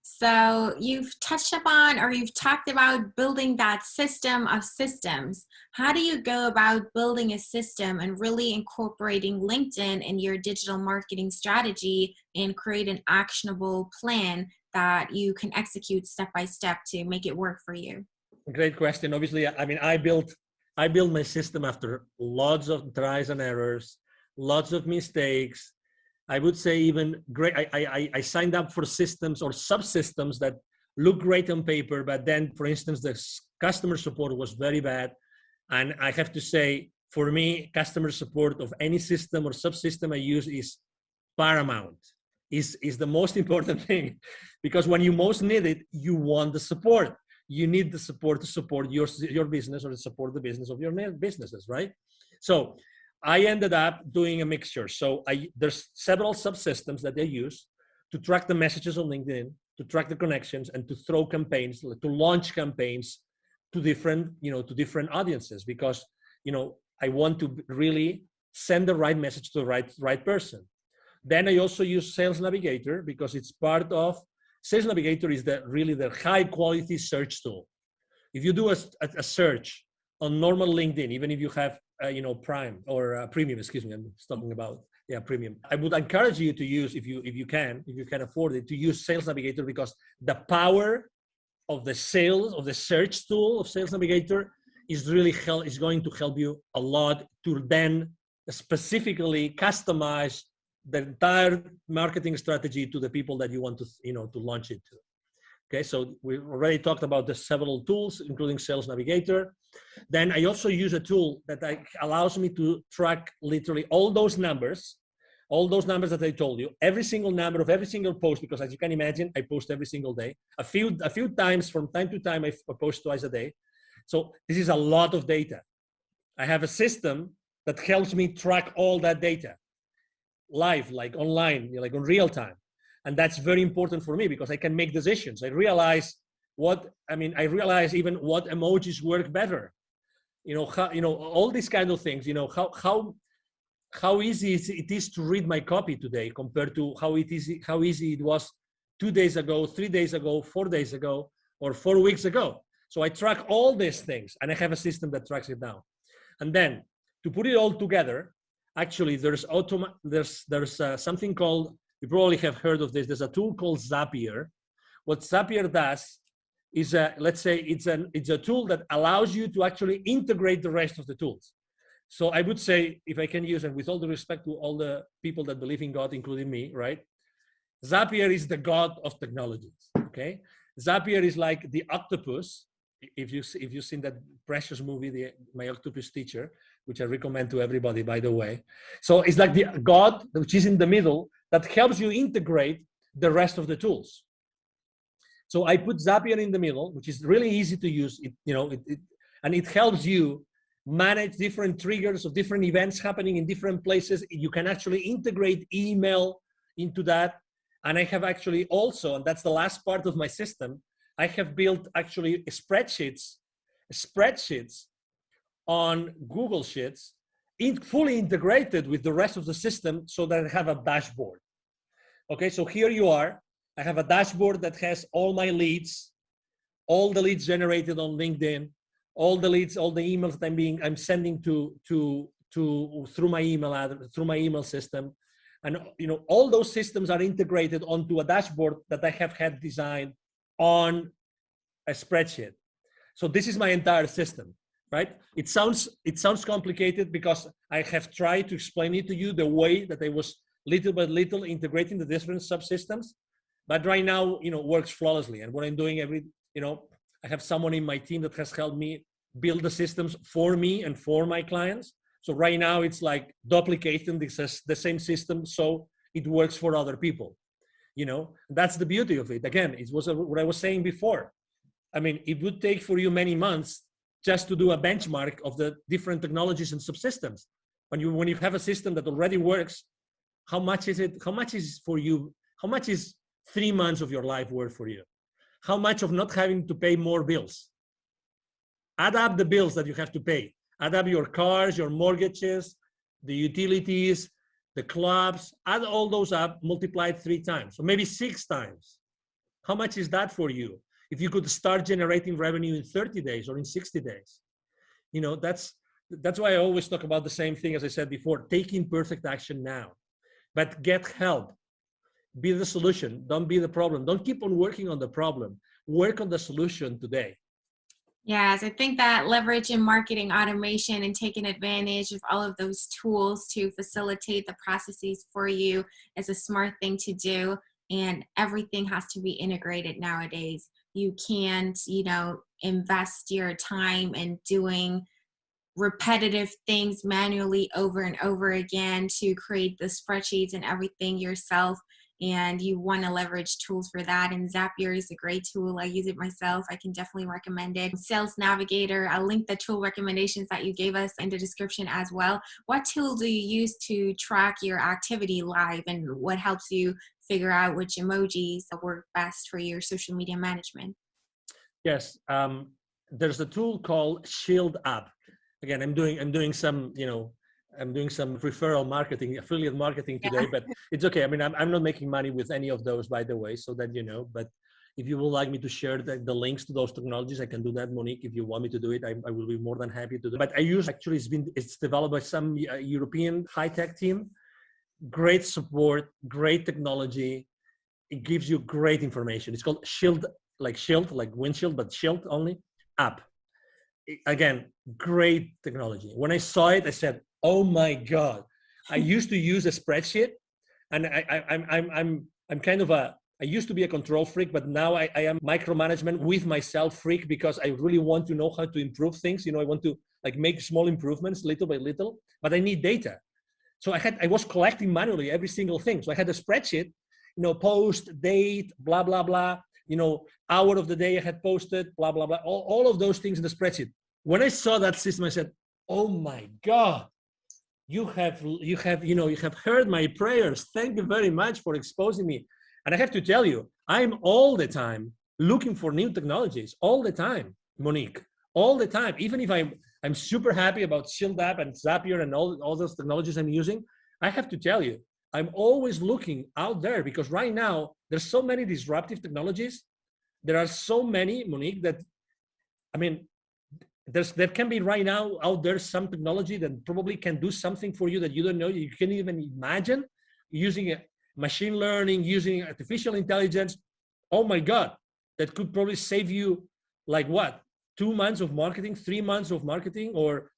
So you've touched upon, or you've talked about building that system of systems. How do you go about building a system and really incorporating LinkedIn in your digital marketing strategy and create an actionable plan that you can execute step by step to make it work for you? Great question. Obviously, I mean, I built my system after lots of tries and errors, lots of mistakes. I would say even great. I signed up for systems or subsystems that look great on paper, but then, for instance, the customer support was very bad. And I have to say, for me, customer support of any system or subsystem I use is paramount, is the most important thing, because when you most need it, you want the support. You need the support to support your business or to support the business of your businesses, right? So I ended up doing a mixture. So there's several subsystems that they use to track the messages on LinkedIn, to track the connections, and to throw campaigns, to launch campaigns to different audiences, because, I want to really send the right message to the right person. Then I also use Sales Navigator, because it's part of Sales Navigator is really the high quality search tool. If you do a search on normal LinkedIn, even if you have Prime or Premium, excuse me, I'm talking about Premium. I would encourage you to use, if you can afford it, to use Sales Navigator, because the power of the search tool of Sales Navigator is going to help you a lot to then specifically customize the entire marketing strategy to the people that you want to launch it to. Okay, so we already talked about the several tools, including Sales Navigator. Then I also use a tool that allows me to track literally all those numbers that I told you, every single number of every single post, because as you can imagine, I post every single day. A few times from time to time, I post twice a day. So this is a lot of data. I have a system that helps me track all that data live, like online, like on real time. And that's very important for me, because I can make decisions. I realize even what emojis work better. All these kind of things, how easy it is to read my copy today compared to how easy it was 2 days ago, 3 days ago, 4 days ago, or 4 weeks ago. So I track all these things, and I have a system that tracks it down. And then to put it all together, actually, there's something called, you probably have heard of this. There's a tool called Zapier. What Zapier does is, let's say it's a tool that allows you to actually integrate the rest of the tools. So I would say, if I can use, and with all the respect to all the people that believe in God, including me, right? Zapier is the God of technologies, okay? Zapier is like the octopus. If you've seen that precious movie, My Octopus Teacher, which I recommend to everybody, by the way. So it's like the God, which is in the middle, that helps you integrate the rest of the tools. So I put Zapier in the middle, which is really easy to use. And it helps you manage different triggers of different events happening in different places. You can actually integrate email into that. And I have actually also, and that's the last part of my system, I have built actually spreadsheets on Google Sheets, fully integrated with the rest of the system, so that I have a dashboard. Okay, so here you are. I have a dashboard that has all my leads, all the leads generated on LinkedIn, all the leads, all the emails that I'm sending through my email system, and all those systems are integrated onto a dashboard that I have had designed on a spreadsheet. So this is my entire system, right? It sounds complicated, because I have tried to explain it to you the way that I was little by little integrating the different subsystems, but right now, works flawlessly. And what I'm doing I have someone in my team that has helped me build the systems for me and for my clients. So right now it's like duplicating the same system, so it works for other people. That's the beauty of it. Again, it was what I was saying before. I mean, it would take for you many months just to do a benchmark of the different technologies and subsystems. When you have a system that already works, how much is it? How much is for you? How much is 3 months of your life worth for you? How much of not having to pay more bills? Add up the bills that you have to pay. Add up your cars, your mortgages, the utilities, the clubs, add all those up, multiply it 3 times, or maybe 6 times. How much is that for you? If you could start generating revenue in 30 days or in 60 days, that's why I always talk about the same thing as I said before, taking perfect action now, but get help. Be the solution. Don't be the problem. Don't keep on working on the problem. Work on the solution today. Yes, I think that leveraging marketing automation and taking advantage of all of those tools to facilitate the processes for you is a smart thing to do. and everything has to be integrated nowadays. You can't, invest your time in doing repetitive things manually over and over again to create the spreadsheets and everything yourself. And you want to leverage tools for that. And Zapier is a great tool. I use it myself. I can definitely recommend it. Sales Navigator, I'll link the tool recommendations that you gave us in the description as well. What tool do you use to track your activity live, and what helps you figure out which emojis work best for your social media management? Yes, there's a tool called Shield App. Again, I'm doing some, I'm doing some referral marketing, affiliate marketing today, but it's okay. I mean, I'm not making money with any of those, by the way, so that you know. But if you would like me to share the links to those technologies, I can do that, Monique. If you want me to do it, I will be more than happy to do it. But I use, actually, it's developed by some European high-tech team. Great support, great technology. It gives you great information. It's called Shield, like windshield, but Shield only app. Again, great technology. When I saw it, I said, "Oh my God!" I used to use a spreadsheet, and I'm kind of I used to be a control freak, but now I am micromanagement with myself freak, because I really want to know how to improve things. I want to make small improvements little by little, but I need data. So I was collecting manually every single thing. So I had a spreadsheet, post, date, blah, blah, blah, hour of the day I had posted, blah, blah, blah, all of those things in the spreadsheet. When I saw that system, I said, "Oh my God, you have heard my prayers. Thank you very much for exposing me." And I have to tell you, I'm all the time looking for new technologies, all the time, Monique, all the time. Even if I'm super happy about Shield App and Zapier and all those technologies I'm using, I have to tell you, I'm always looking out there, because right now there's so many disruptive technologies. There are so many, Monique, that, I mean, there can be right now out there some technology that probably can do something for you that you don't know, you can't even imagine, using machine learning, using artificial intelligence. Oh my God, that could probably save you, 2 months of marketing, 3 months of marketing, or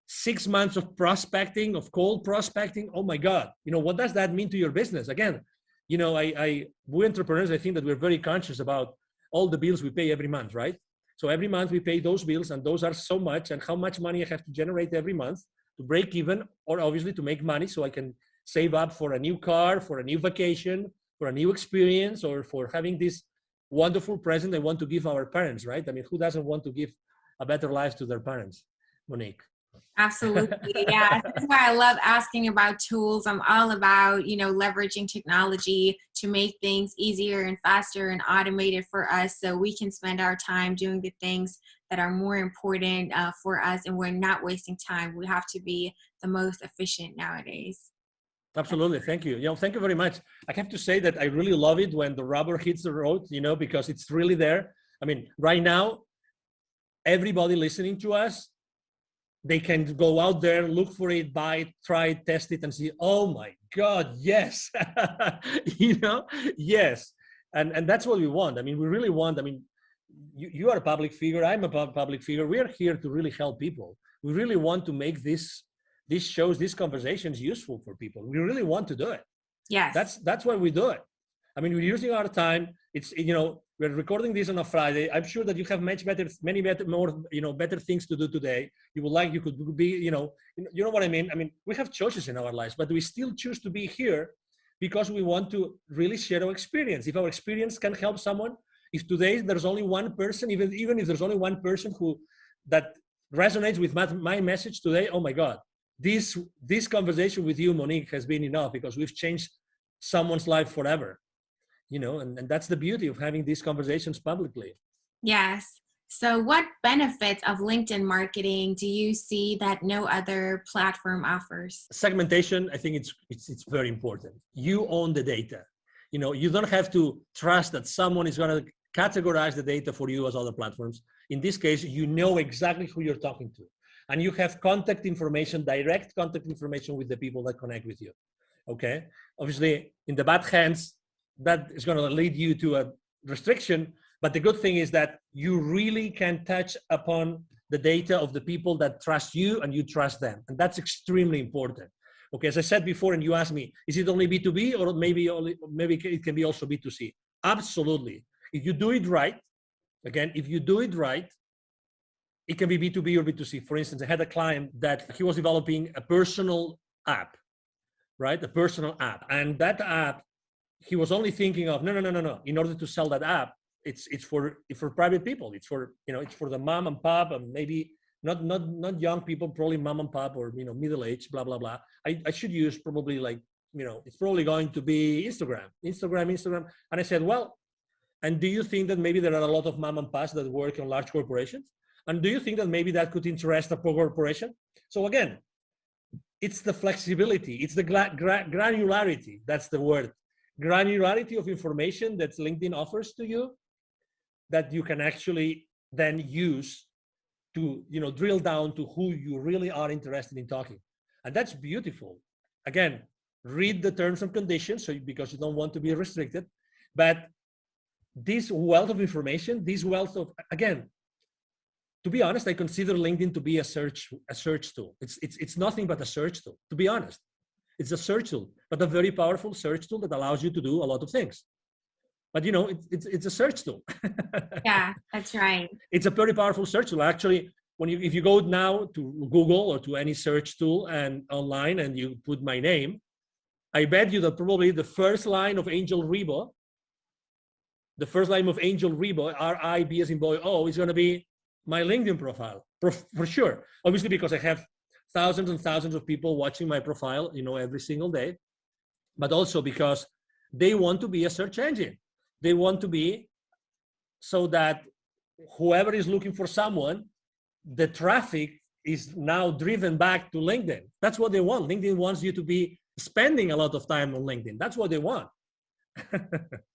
6 months of prospecting, of cold prospecting. Oh my God, what does that mean to your business? Again, we entrepreneurs, I think that we're very conscious about all the bills we pay every month, right? So every month we pay those bills, and those are so much, and how much money I have to generate every month to break even, or obviously to make money so I can save up for a new car, for a new vacation, for a new experience, or for having this wonderful present I want to give our parents, right? I mean, who doesn't want to give a better life to their parents, Monique? Absolutely. Yeah. That's why I love asking about tools. I'm all about, leveraging technology to make things easier and faster and automated for us, so we can spend our time doing the things that are more important for us, and we're not wasting time. We have to be the most efficient nowadays. Absolutely. Thank you. Thank you very much. I have to say that I really love it when the rubber hits the road, because it's really there. I mean, right now, everybody listening to us, they can go out there, look for it, buy it, try it, test it, and see, oh my God, yes. Yes. And that's what we want. I mean, we really want, you are a public figure, I'm a public figure. We are here to really help people. We really want to make these shows, these conversations useful for people. We really want to do it. Yes. That's why we do it. I mean, we're using our time. It's, we're recording this on a Friday. I'm sure that you have many better things to do today. You could be, you know what I mean? I mean, we have choices in our lives, but we still choose to be here because we want to really share our experience. If our experience can help someone, if today there's only one person, even if there's only one person that resonates with my message today, oh my God, this conversation with you, Monique, has been enough, because we've changed someone's life forever. And that's the beauty of having these conversations publicly. Yes. So what benefits of LinkedIn marketing do you see that no other platform offers? Segmentation, I think it's very important. You own the data. You don't have to trust that someone is going to categorize the data for you as other platforms. In this case, you know exactly who you're talking to. And you have contact information, direct contact information with the people that connect with you. Okay? Obviously, in the bad hands, that is going to lead you to a restriction. But the good thing is that you really can touch upon the data of the people that trust you and you trust them. And that's extremely important. Okay, as I said before, and you asked me, is it only B2B or maybe it can be also B2C? Absolutely. If you do it right, again, if you do it right, it can be B2B or B2C. For instance, I had a client that he was developing a personal app, right? A personal app. And that app, he was only thinking of, no. In order to sell that app, it's for private people. It's for, it's for the mom and pop, and maybe not young people, probably mom and pop, or, middle age, blah, blah, blah. I should use probably like, it's probably going to be Instagram. And I said, well, and do you think that maybe there are a lot of mom and pops that work in large corporations? And do you think that maybe that could interest a corporation? So again, it's the flexibility, it's the granularity, that's the word. Granularity of information that LinkedIn offers to you that you can actually then use to, drill down to who you really are interested in talking. And that's beautiful. Again, read the terms and conditions, because you don't want to be restricted. But this wealth of information, again, to be honest, I consider LinkedIn to be a search tool. It's nothing but a search tool, to be honest. It's a search tool, but a very powerful search tool that allows you to do a lot of things. But it's a search tool. Yeah, that's right. It's a very powerful search tool. Actually, if you go now to Google or to any search tool and online and you put my name, I bet you that probably the first line of Angel Ribo, R-I-B as in boy, O, is going to be my LinkedIn profile for sure. Obviously, because I have thousands and thousands of people watching my profile, every single day, but also because they want to be a search engine. They want to be so that whoever is looking for someone, the traffic is now driven back to LinkedIn. That's what they want. LinkedIn wants you to be spending a lot of time on LinkedIn. That's what they want.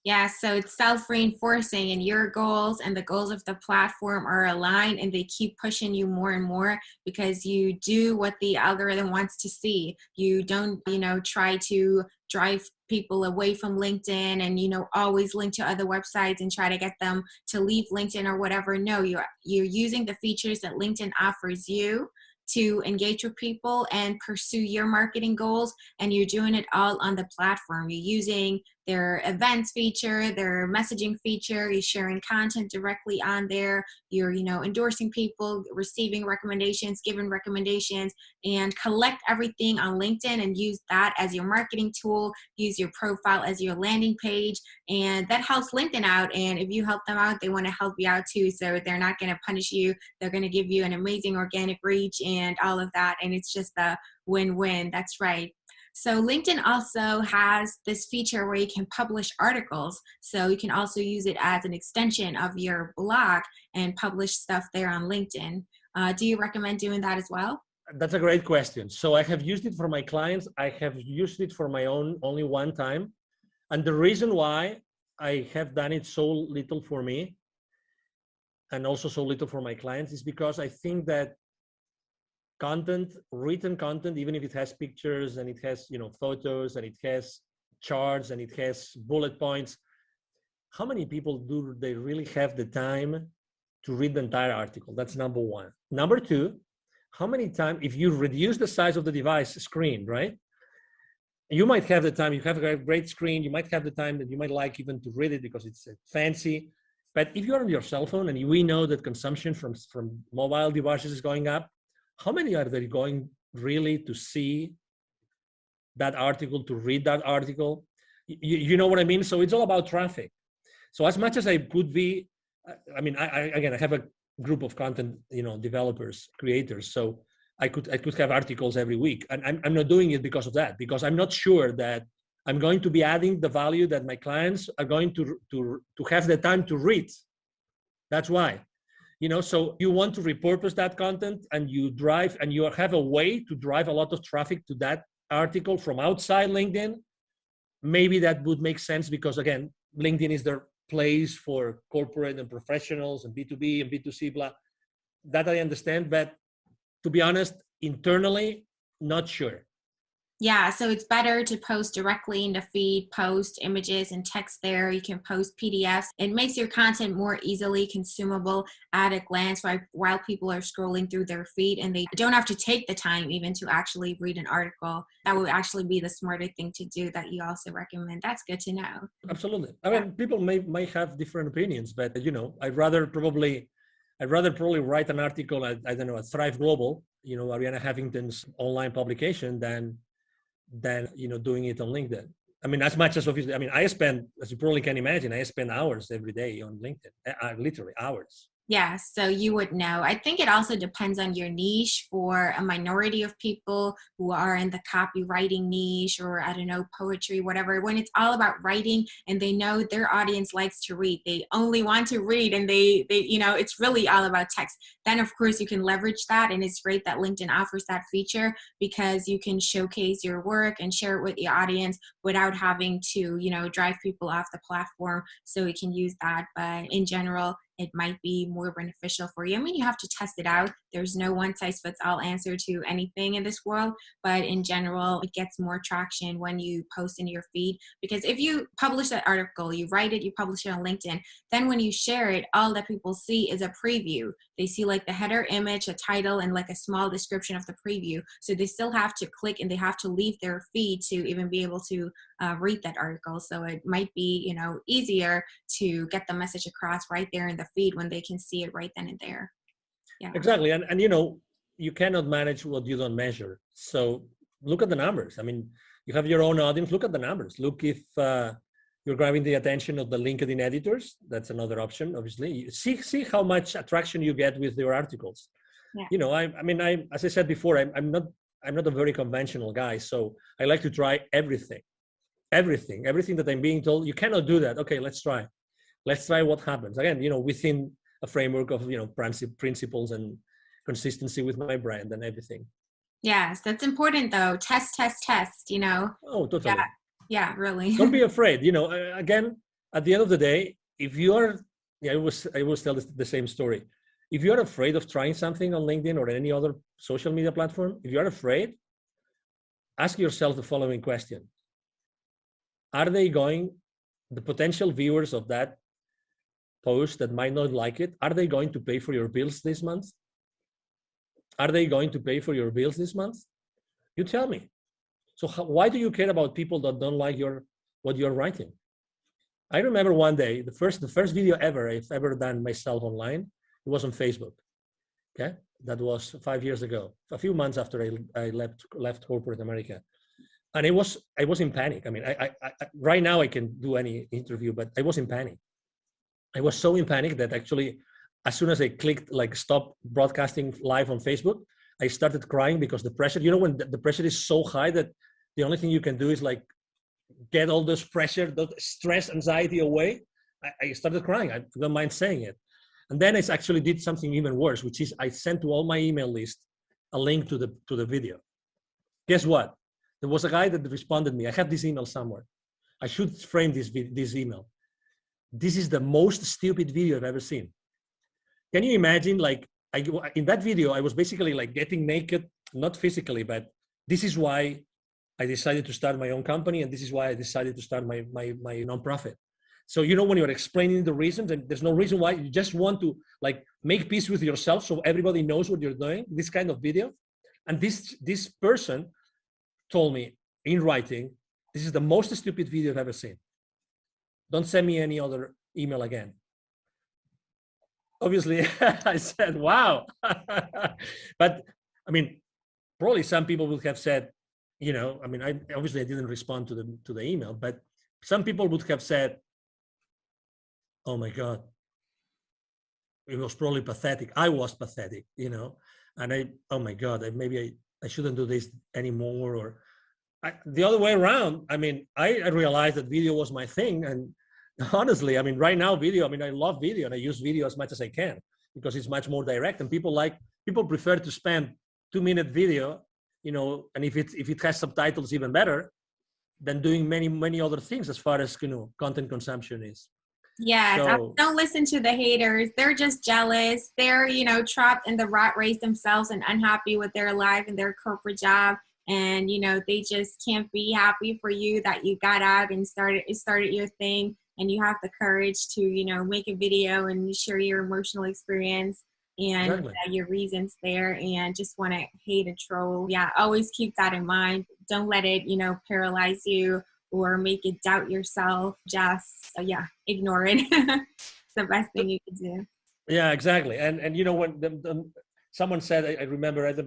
Yeah, so it's self-reinforcing, and your goals and the goals of the platform are aligned, and they keep pushing you more and more because you do what the algorithm wants to see. You don't, try to drive people away from LinkedIn and, always link to other websites and try to get them to leave LinkedIn or whatever. No, you're using the features that LinkedIn offers you to engage with people and pursue your marketing goals, and you're doing it all on the platform. You're using their events feature, their messaging feature, you're sharing content directly on there, you're endorsing people, receiving recommendations, giving recommendations, and collect everything on LinkedIn and use that as your marketing tool, use your profile as your landing page, and that helps LinkedIn out. And if you help them out, they want to help you out too, so they're not going to punish you, they're going to give you an amazing organic reach and all of that, and it's just a win-win. That's right. So LinkedIn also has this feature where you can publish articles. So you can also use it as an extension of your blog and publish stuff there on LinkedIn. Do you recommend doing that as well? That's a great question. So I have used it for my clients. I have used it for my own only one time. And the reason why I have done it so little for me and also so little for my clients is because I think that written content, even if it has pictures and it has, photos and it has charts and it has bullet points, how many people do they really have the time to read the entire article? That's number one. Number two, how many times, if you reduce the size of the device screen, right? You might have the time, you have a great screen, you might have the time that you might like even to read it because it's fancy. But if you're on your cell phone and we know that consumption from mobile devices is going up, how many are they going really to see that article, to read that article? You know what I mean? So it's all about traffic. So as much as I could be, I have a group of content, developers, creators. So I could have articles every week, and I'm not doing it because of that, because I'm not sure that I'm going to be adding the value that my clients are going to have the time to read. That's why. So you want to repurpose that content and you have a way to drive a lot of traffic to that article from outside LinkedIn. Maybe that would make sense because, again, LinkedIn is their place for corporate and professionals and B2B and B2C, blah. That I understand, but to be honest, internally, not sure. Yeah, so it's better to post directly in the feed, post images and text there. You can post PDFs. It makes your content more easily consumable at a glance while people are scrolling through their feed, and they don't have to take the time even to actually read an article. That would actually be the smarter thing to do that you also recommend. That's good to know. Absolutely. I mean, people may have different opinions, but I'd rather probably write an article at, I don't know, at Thrive Global, Ariana Huffington's online publication than doing it on LinkedIn. I mean, as much as obviously, I mean, I spend, as you probably can imagine, I spend hours every day on LinkedIn, literally hours. Yeah, so you would know. I think it also depends on your niche. For a minority of people who are in the copywriting niche, or I don't know, poetry, whatever, when it's all about writing and they know their audience likes to read, they only want to read, and they it's really all about text. Then of course you can leverage that, and it's great that LinkedIn offers that feature because you can showcase your work and share it with the audience without having to, drive people off the platform. So we can use that, but in general, it might be more beneficial for you. I mean, you have to test it out. There's no one size fits all answer to anything in this world, but in general, it gets more traction when you post in your feed, because if you publish that article, you write it, you publish it on LinkedIn, then when you share it, all that people see is a preview. They see like the header image, a title, and like a small description of the preview. So they still have to click and they have to leave their feed to even be able to read that article. So it might be, easier to get the message across right there in the feed when they can see it right then and there. Yeah. Exactly. And you cannot manage what you don't measure. So look at the numbers. I mean, you have your own audience. Look at the numbers. Look if you're grabbing the attention of the LinkedIn editors. That's another option, obviously. See how much attraction you get with your articles. Yeah. I as I said before, I'm not a very conventional guy. So I like to try everything that I'm being told. You cannot do that. Okay, let's try what happens. Again, within a framework of, principles and consistency with my brand and everything. Yes, that's important though. Test. Oh, totally. Yeah, really. Don't be afraid. Again, at the end of the day, if you are, I always tell the same story. If you are afraid of trying something on LinkedIn or any other social media platform, if you are afraid, ask yourself the following question. Are the potential viewers of that post that might not like it, are they going to pay for your bills this month? Are they going to pay for your bills this month? You tell me. So why do you care about people that don't like what you're writing? I remember one day, the first video I've ever done myself online, it was on Facebook. Okay, that was 5 years ago, a few months after I left corporate America. And I was in panic. I mean, I right now I can do any interview, but I was in panic. I was so in panic that actually, as soon as I clicked like stop broadcasting live on Facebook, I started crying because the pressure, when the pressure is so high that the only thing you can do is like get all this pressure, that stress, anxiety away. I started crying. I don't mind saying it. And then I actually did something even worse, which is I sent to all my email list a link to the video. Guess what? There was a guy that responded to me. I have this email somewhere. I should frame this email. This is the most stupid video I've ever seen. Can you imagine? Like in that video, I was basically like getting naked, not physically, but this is why I decided to start my own company, and this is why I decided to start my nonprofit. So when you're explaining the reasons, and there's no reason why, you just want to like make peace with yourself, so everybody knows what you're doing. This kind of video, and this person told me in writing, this is the most stupid video I've ever seen. Don't send me any other email again. Obviously, I said, wow. But I mean, probably some people would have said, I didn't respond to the email, but some people would have said, oh my God, it was probably pathetic. I was pathetic, and oh my God, maybe I shouldn't do this anymore. Or the other way around. I mean, I realized that video was my thing. And honestly, I mean, right now video, I love video and I use video as much as I can because it's much more direct, and people prefer to spend 2-minute video, and if it has subtitles, even better than doing many, many other things as far as, content consumption is. Yes, so, don't listen to the haters. They're just jealous. They're, trapped in the rat race themselves and unhappy with their life and their corporate job. and they just can't be happy for you that you got out and started your thing, and you have the courage to make a video and share your emotional experience and Exactly. your reasons there, and just want to hate a troll. Yeah, always keep that in mind. Don't let it paralyze you or make it doubt yourself. Just ignore it. It's the best thing you can do. Yeah, exactly. And when someone said, I don't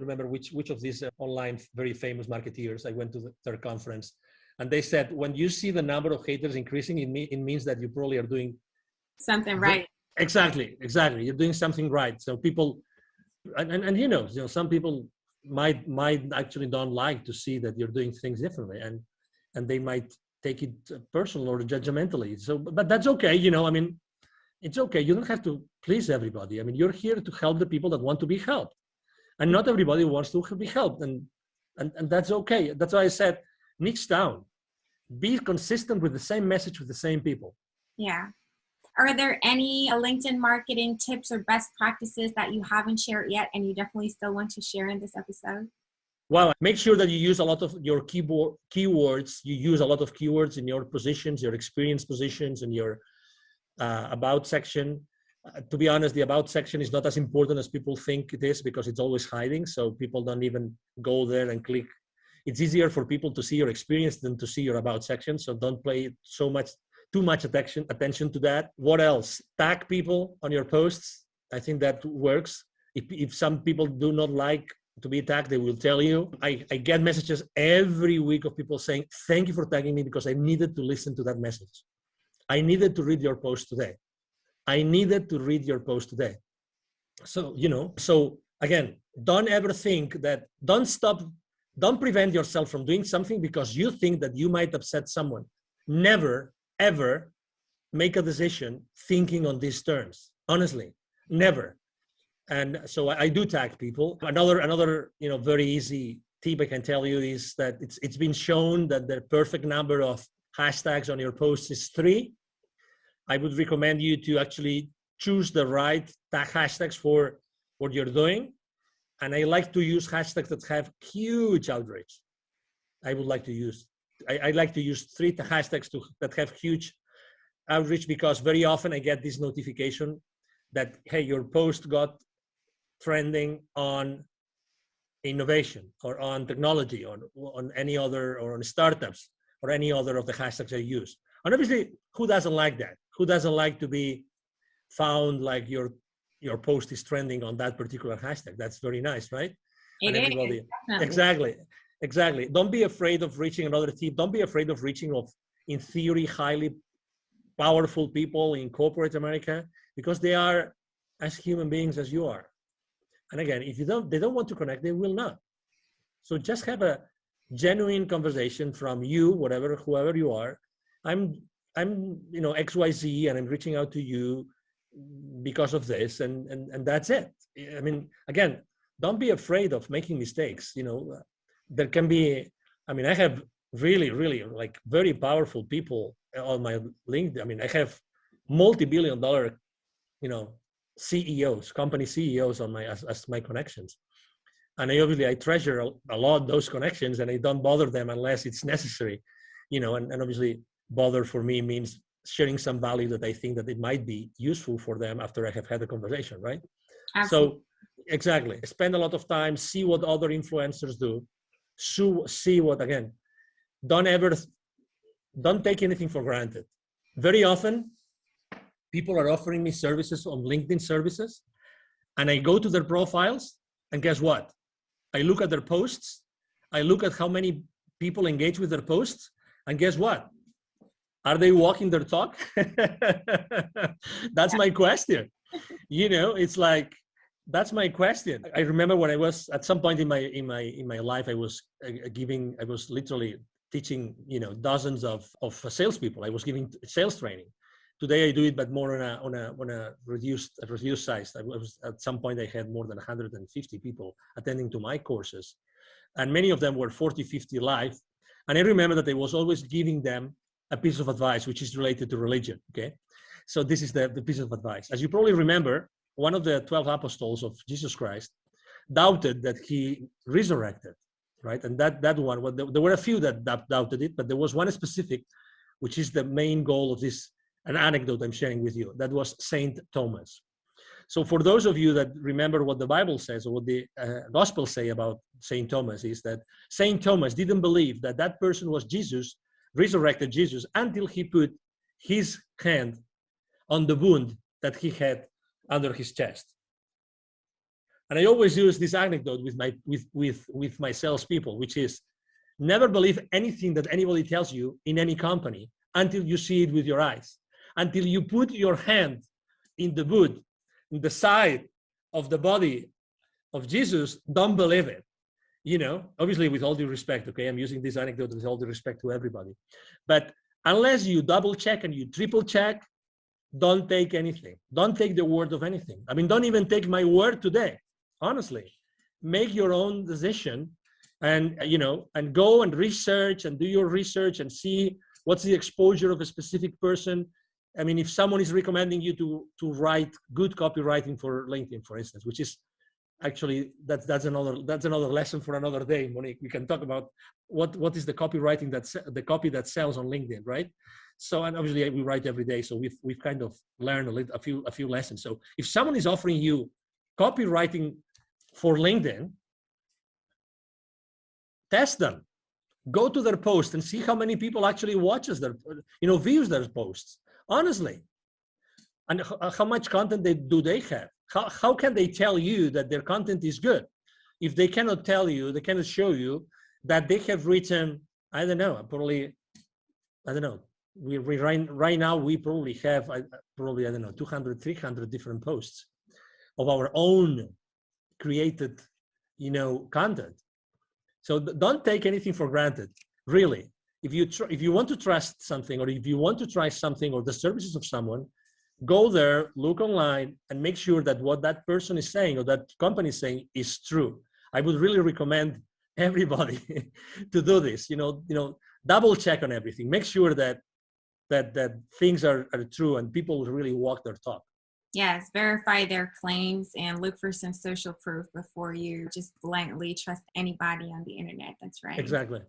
remember which of these online very famous marketeers, I went to their conference, and they said, when you see the number of haters increasing, it means that you probably are doing something right. Exactly. You're doing something right. So people, and some people might actually don't like to see that you're doing things differently, and they might take it personal or judgmentally. So, but that's okay. It's okay. You don't have to please everybody. You're here to help the people that want to be helped, and not everybody wants to be helped, and that's okay. That's why I said niche down, be consistent with the same message with the same people. Yeah. Are there any LinkedIn marketing tips or best practices that you haven't shared yet and you definitely still want to share in this episode? Well, make sure that you use a lot of your keywords. You use a lot of keywords in your positions, your experience positions, and your about section. To be honest, the about section is not as important as people think it is, because it's always hiding. So people don't even go there and click. It's easier for people to see your experience than to see your about section. So don't pay too much attention to that. What else? Tag people on your posts. I think that works. If some people do not like to be tagged, they will tell you. I get messages every week of people saying, thank you for tagging me, because I needed to listen to that message. I needed to read your post today. So, again, don't ever think that, don't prevent yourself from doing something because you think that you might upset someone. Never, ever make a decision thinking on these terms. Honestly, never. And so I do tag people. Another very easy tip I can tell you is that it's been shown that the perfect number of hashtags on your posts is 3. I would recommend you to actually choose the right tag hashtags for what you're doing. And I like to use hashtags that have huge outreach. I like to use 3 hashtags that have huge outreach, because very often I get this notification that, hey, your post got trending on innovation or on technology or on any other, or on startups or any other of the hashtags I use. And obviously, who doesn't like that? Who doesn't like to be found like your post is trending on that particular hashtag? That's very nice, right? It and everybody is, exactly. Don't be afraid of reaching another team. Don't be afraid of reaching in theory, highly powerful people in corporate America, because they are as human beings as you are. And again, if they don't want to connect, they will not. So just have a genuine conversation from you, whoever you are. I'm XYZ, and I'm reaching out to you because of this, and that's it. Again, don't be afraid of making mistakes. There can be, I have really, really like very powerful people on my LinkedIn. I have multi-billion-dollar, CEOs, company CEOs on as my connections. And I treasure a lot those connections, and I don't bother them unless it's necessary, and obviously bother for me means sharing some value that I think that it might be useful for them after I have had a conversation, right? Absolutely. So exactly, spend a lot of time, see what other influencers do, see what, again, don't take anything for granted. Very often, people are offering me services on LinkedIn services, and I go to their profiles, and guess what? I look at their posts, I look at how many people engage with their posts, and guess what? Are they walking their talk? That's my question. It's like, that's my question. I remember when I was at some point in my life, I was literally teaching, dozens of salespeople. I was giving sales training. Today I do it, but more on a reduced size. At some point I had more than 150 people attending to my courses, and many of them were 40, 50 live. And I remember that I was always giving them a piece of advice which is related to religion. Okay, so this is the piece of advice. As you probably remember, one of the 12 apostles of Jesus Christ doubted that he resurrected. right? And that one, well, there were a few that doubted it, but there was one specific, which is the main goal of this, an anecdote I'm sharing with you. That was Saint Thomas. So for those of you that remember what the Bible says, or what the Gospels say about Saint Thomas, is that Saint Thomas didn't believe that that person was Jesus, resurrected Jesus, until he put his hand on the wound that he had under his chest. And I always use this anecdote with my salespeople, which is never believe anything that anybody tells you in any company until you see it with your eyes, until you put your hand in the wound, in the side of the body of Jesus. Don't believe it. Obviously with all due respect, okay, I'm using this anecdote with all due respect to everybody. But unless you double check and you triple check, don't take anything. Don't take the word of anything. I mean, don't even take my word today. Honestly, make your own decision, and and go and research and do your research and see what's the exposure of a specific person. I mean, if someone is recommending you to write good copywriting for LinkedIn, for instance, which is actually that's another lesson for another day, Monique. We can talk about what is the copywriting the copy that sells on LinkedIn, right? So, and obviously we write every day, so we've kind of learned a few lessons. So if someone is offering you copywriting for LinkedIn, test them. Go to their post and see how many people actually watches views their posts. Honestly, and how much content do they have? How can they tell you that their content is good if they cannot tell you, they cannot show you that they have written, I don't know, right now we probably have 200, 300 different posts of our own created, content. So don't take anything for granted, really. If you want to trust something, or if you want to try something or the services of someone, go there, look online, and make sure that what that person is saying or that company is saying is true. I would really recommend everybody to do this. Double check on everything. Make sure that things are true and people really walk their talk. Yes, verify their claims and look for some social proof before you just blindly trust anybody on the internet. That's right. Exactly.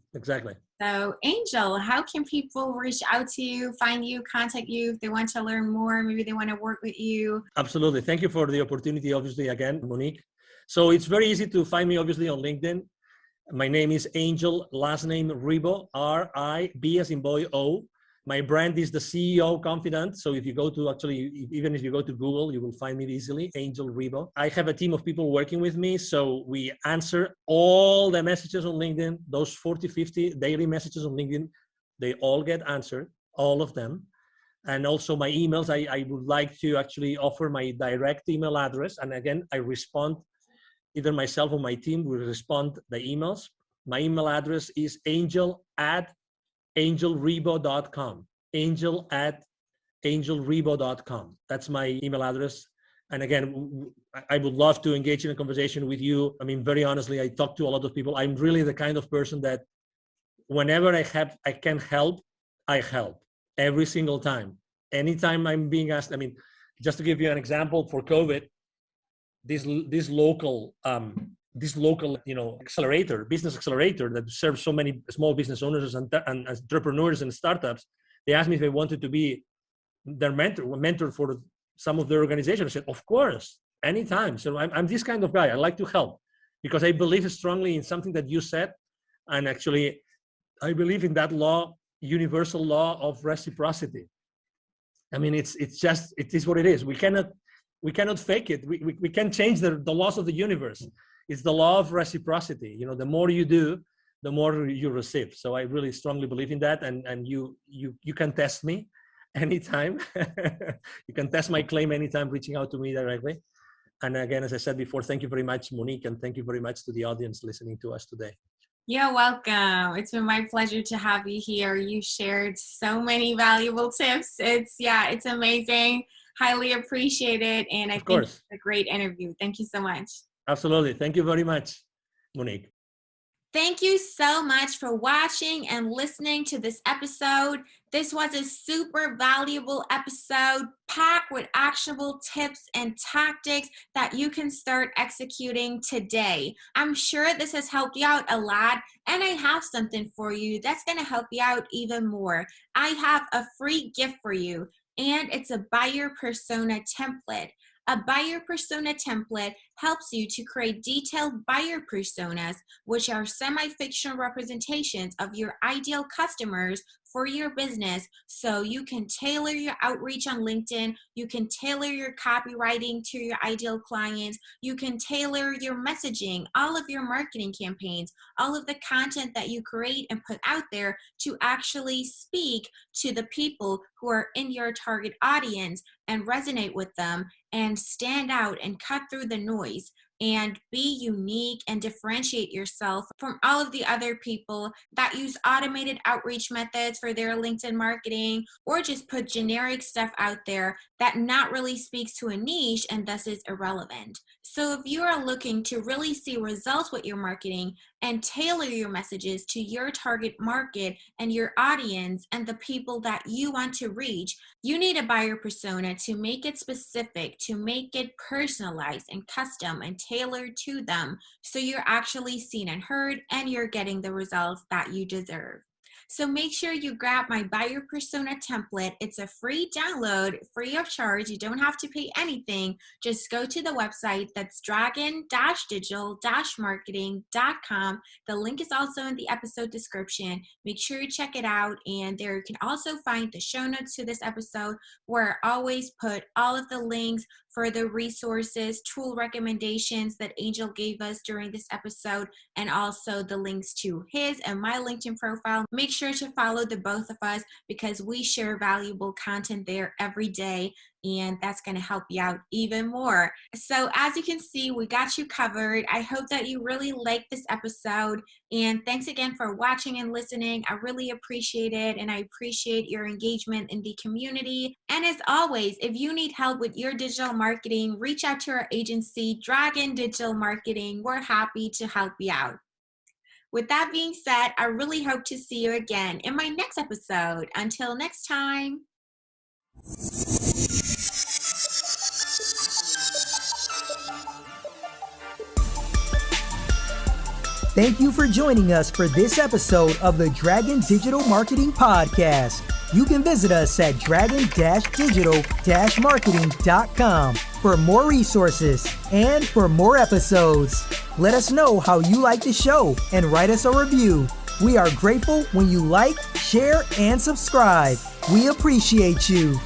So, Angel, how can people reach out to you, find you, contact you if they want to learn more? Maybe they want to work with you. Absolutely. Thank you for the opportunity, obviously, again, Monique. So it's very easy to find me, obviously, on LinkedIn. My name is Angel, last name Ribo, R-I-B as in boy, O. My brand is the CEO Confidant. So if you go to even if you go to Google, you will find me easily, Angel Ribo. I have a team of people working with me. So we answer all the messages on LinkedIn, those 40, 50 daily messages on LinkedIn, they all get answered, all of them. And also my emails, I would like to actually offer my direct email address. And again, I respond, either myself or my team will respond the emails. My email address is angel@angelribo.com. angel@angelribo.com. That's my email address. And again, I would love to engage in a conversation with you. I mean, very honestly, I talk to a lot of people. I'm really the kind of person that whenever I can help, I help every single time. Anytime I'm being asked, I mean, just to give you an example, for COVID, this local business accelerator that serves so many small business owners and entrepreneurs and startups, they asked me if I wanted to be their mentor for some of their organization. I said, of course, anytime. So I'm this kind of guy. I like to help because I believe strongly in something that you said. And actually, I believe in that law, universal law of reciprocity. I mean, it is what it is. We cannot fake it. We can't change the laws of the universe. It's the law of reciprocity. The more you do, the more you receive. So I really strongly believe in that. And you can test me anytime. You can test my claim anytime, reaching out to me directly. And again, as I said before, thank you very much, Monique, and thank you very much to the audience listening to us today. You're welcome. It's been my pleasure to have you here. You shared so many valuable tips. It's amazing. Highly appreciate it. And I think it's a great interview. Thank you so much. Absolutely. Thank you very much, Monique. Thank you so much for watching and listening to this episode. This was a super valuable episode packed with actionable tips and tactics that you can start executing today. I'm sure this has helped you out a lot, and I have something for you that's going to help you out even more. I have a free gift for you, and it's a buyer persona template. A buyer persona template helps you to create detailed buyer personas, which are semi-fictional representations of your ideal customers for your business, so you can tailor your outreach on LinkedIn, you can tailor your copywriting to your ideal clients, you can tailor your messaging, all of your marketing campaigns, all of the content that you create and put out there to actually speak to the people who are in your target audience and resonate with them and stand out and cut through the noise and be unique and differentiate yourself from all of the other people that use automated outreach methods for their LinkedIn marketing, or just put generic stuff out there that not really speaks to a niche and thus is irrelevant. So if you are looking to really see results with your marketing and tailor your messages to your target market and your audience and the people that you want to reach, you need a buyer persona to make it specific, to make it personalized and custom and tailored to them, so you're actually seen and heard and you're getting the results that you deserve. So make sure you grab my buyer persona template. It's a free download, free of charge. You don't have to pay anything. Just go to the website. That's dragon-digital-marketing.com. The link is also in the episode description. Make sure you check it out. And there you can also find the show notes to this episode, where I always put all of the links for the resources, tool recommendations that Angel gave us during this episode, and also the links to his and my LinkedIn profile. Make sure to follow the both of us, because we share valuable content there every day, and that's going to help you out even more. So as you can see, we got you covered. I hope that you really liked this episode, and thanks again for watching and listening. I really appreciate it, and I appreciate your engagement in the community. And as always, if you need help with your digital marketing, reach out to our agency, Dragon Digital Marketing. We're happy to help you out. With that being said, I really hope to see you again in my next episode. Until next time. Thank you for joining us for this episode of the Dragon Digital Marketing Podcast. You can visit us at dragon-digital-marketing.com for more resources and for more episodes. Let us know how you like the show and write us a review. We are grateful when you like, share, and subscribe. We appreciate you.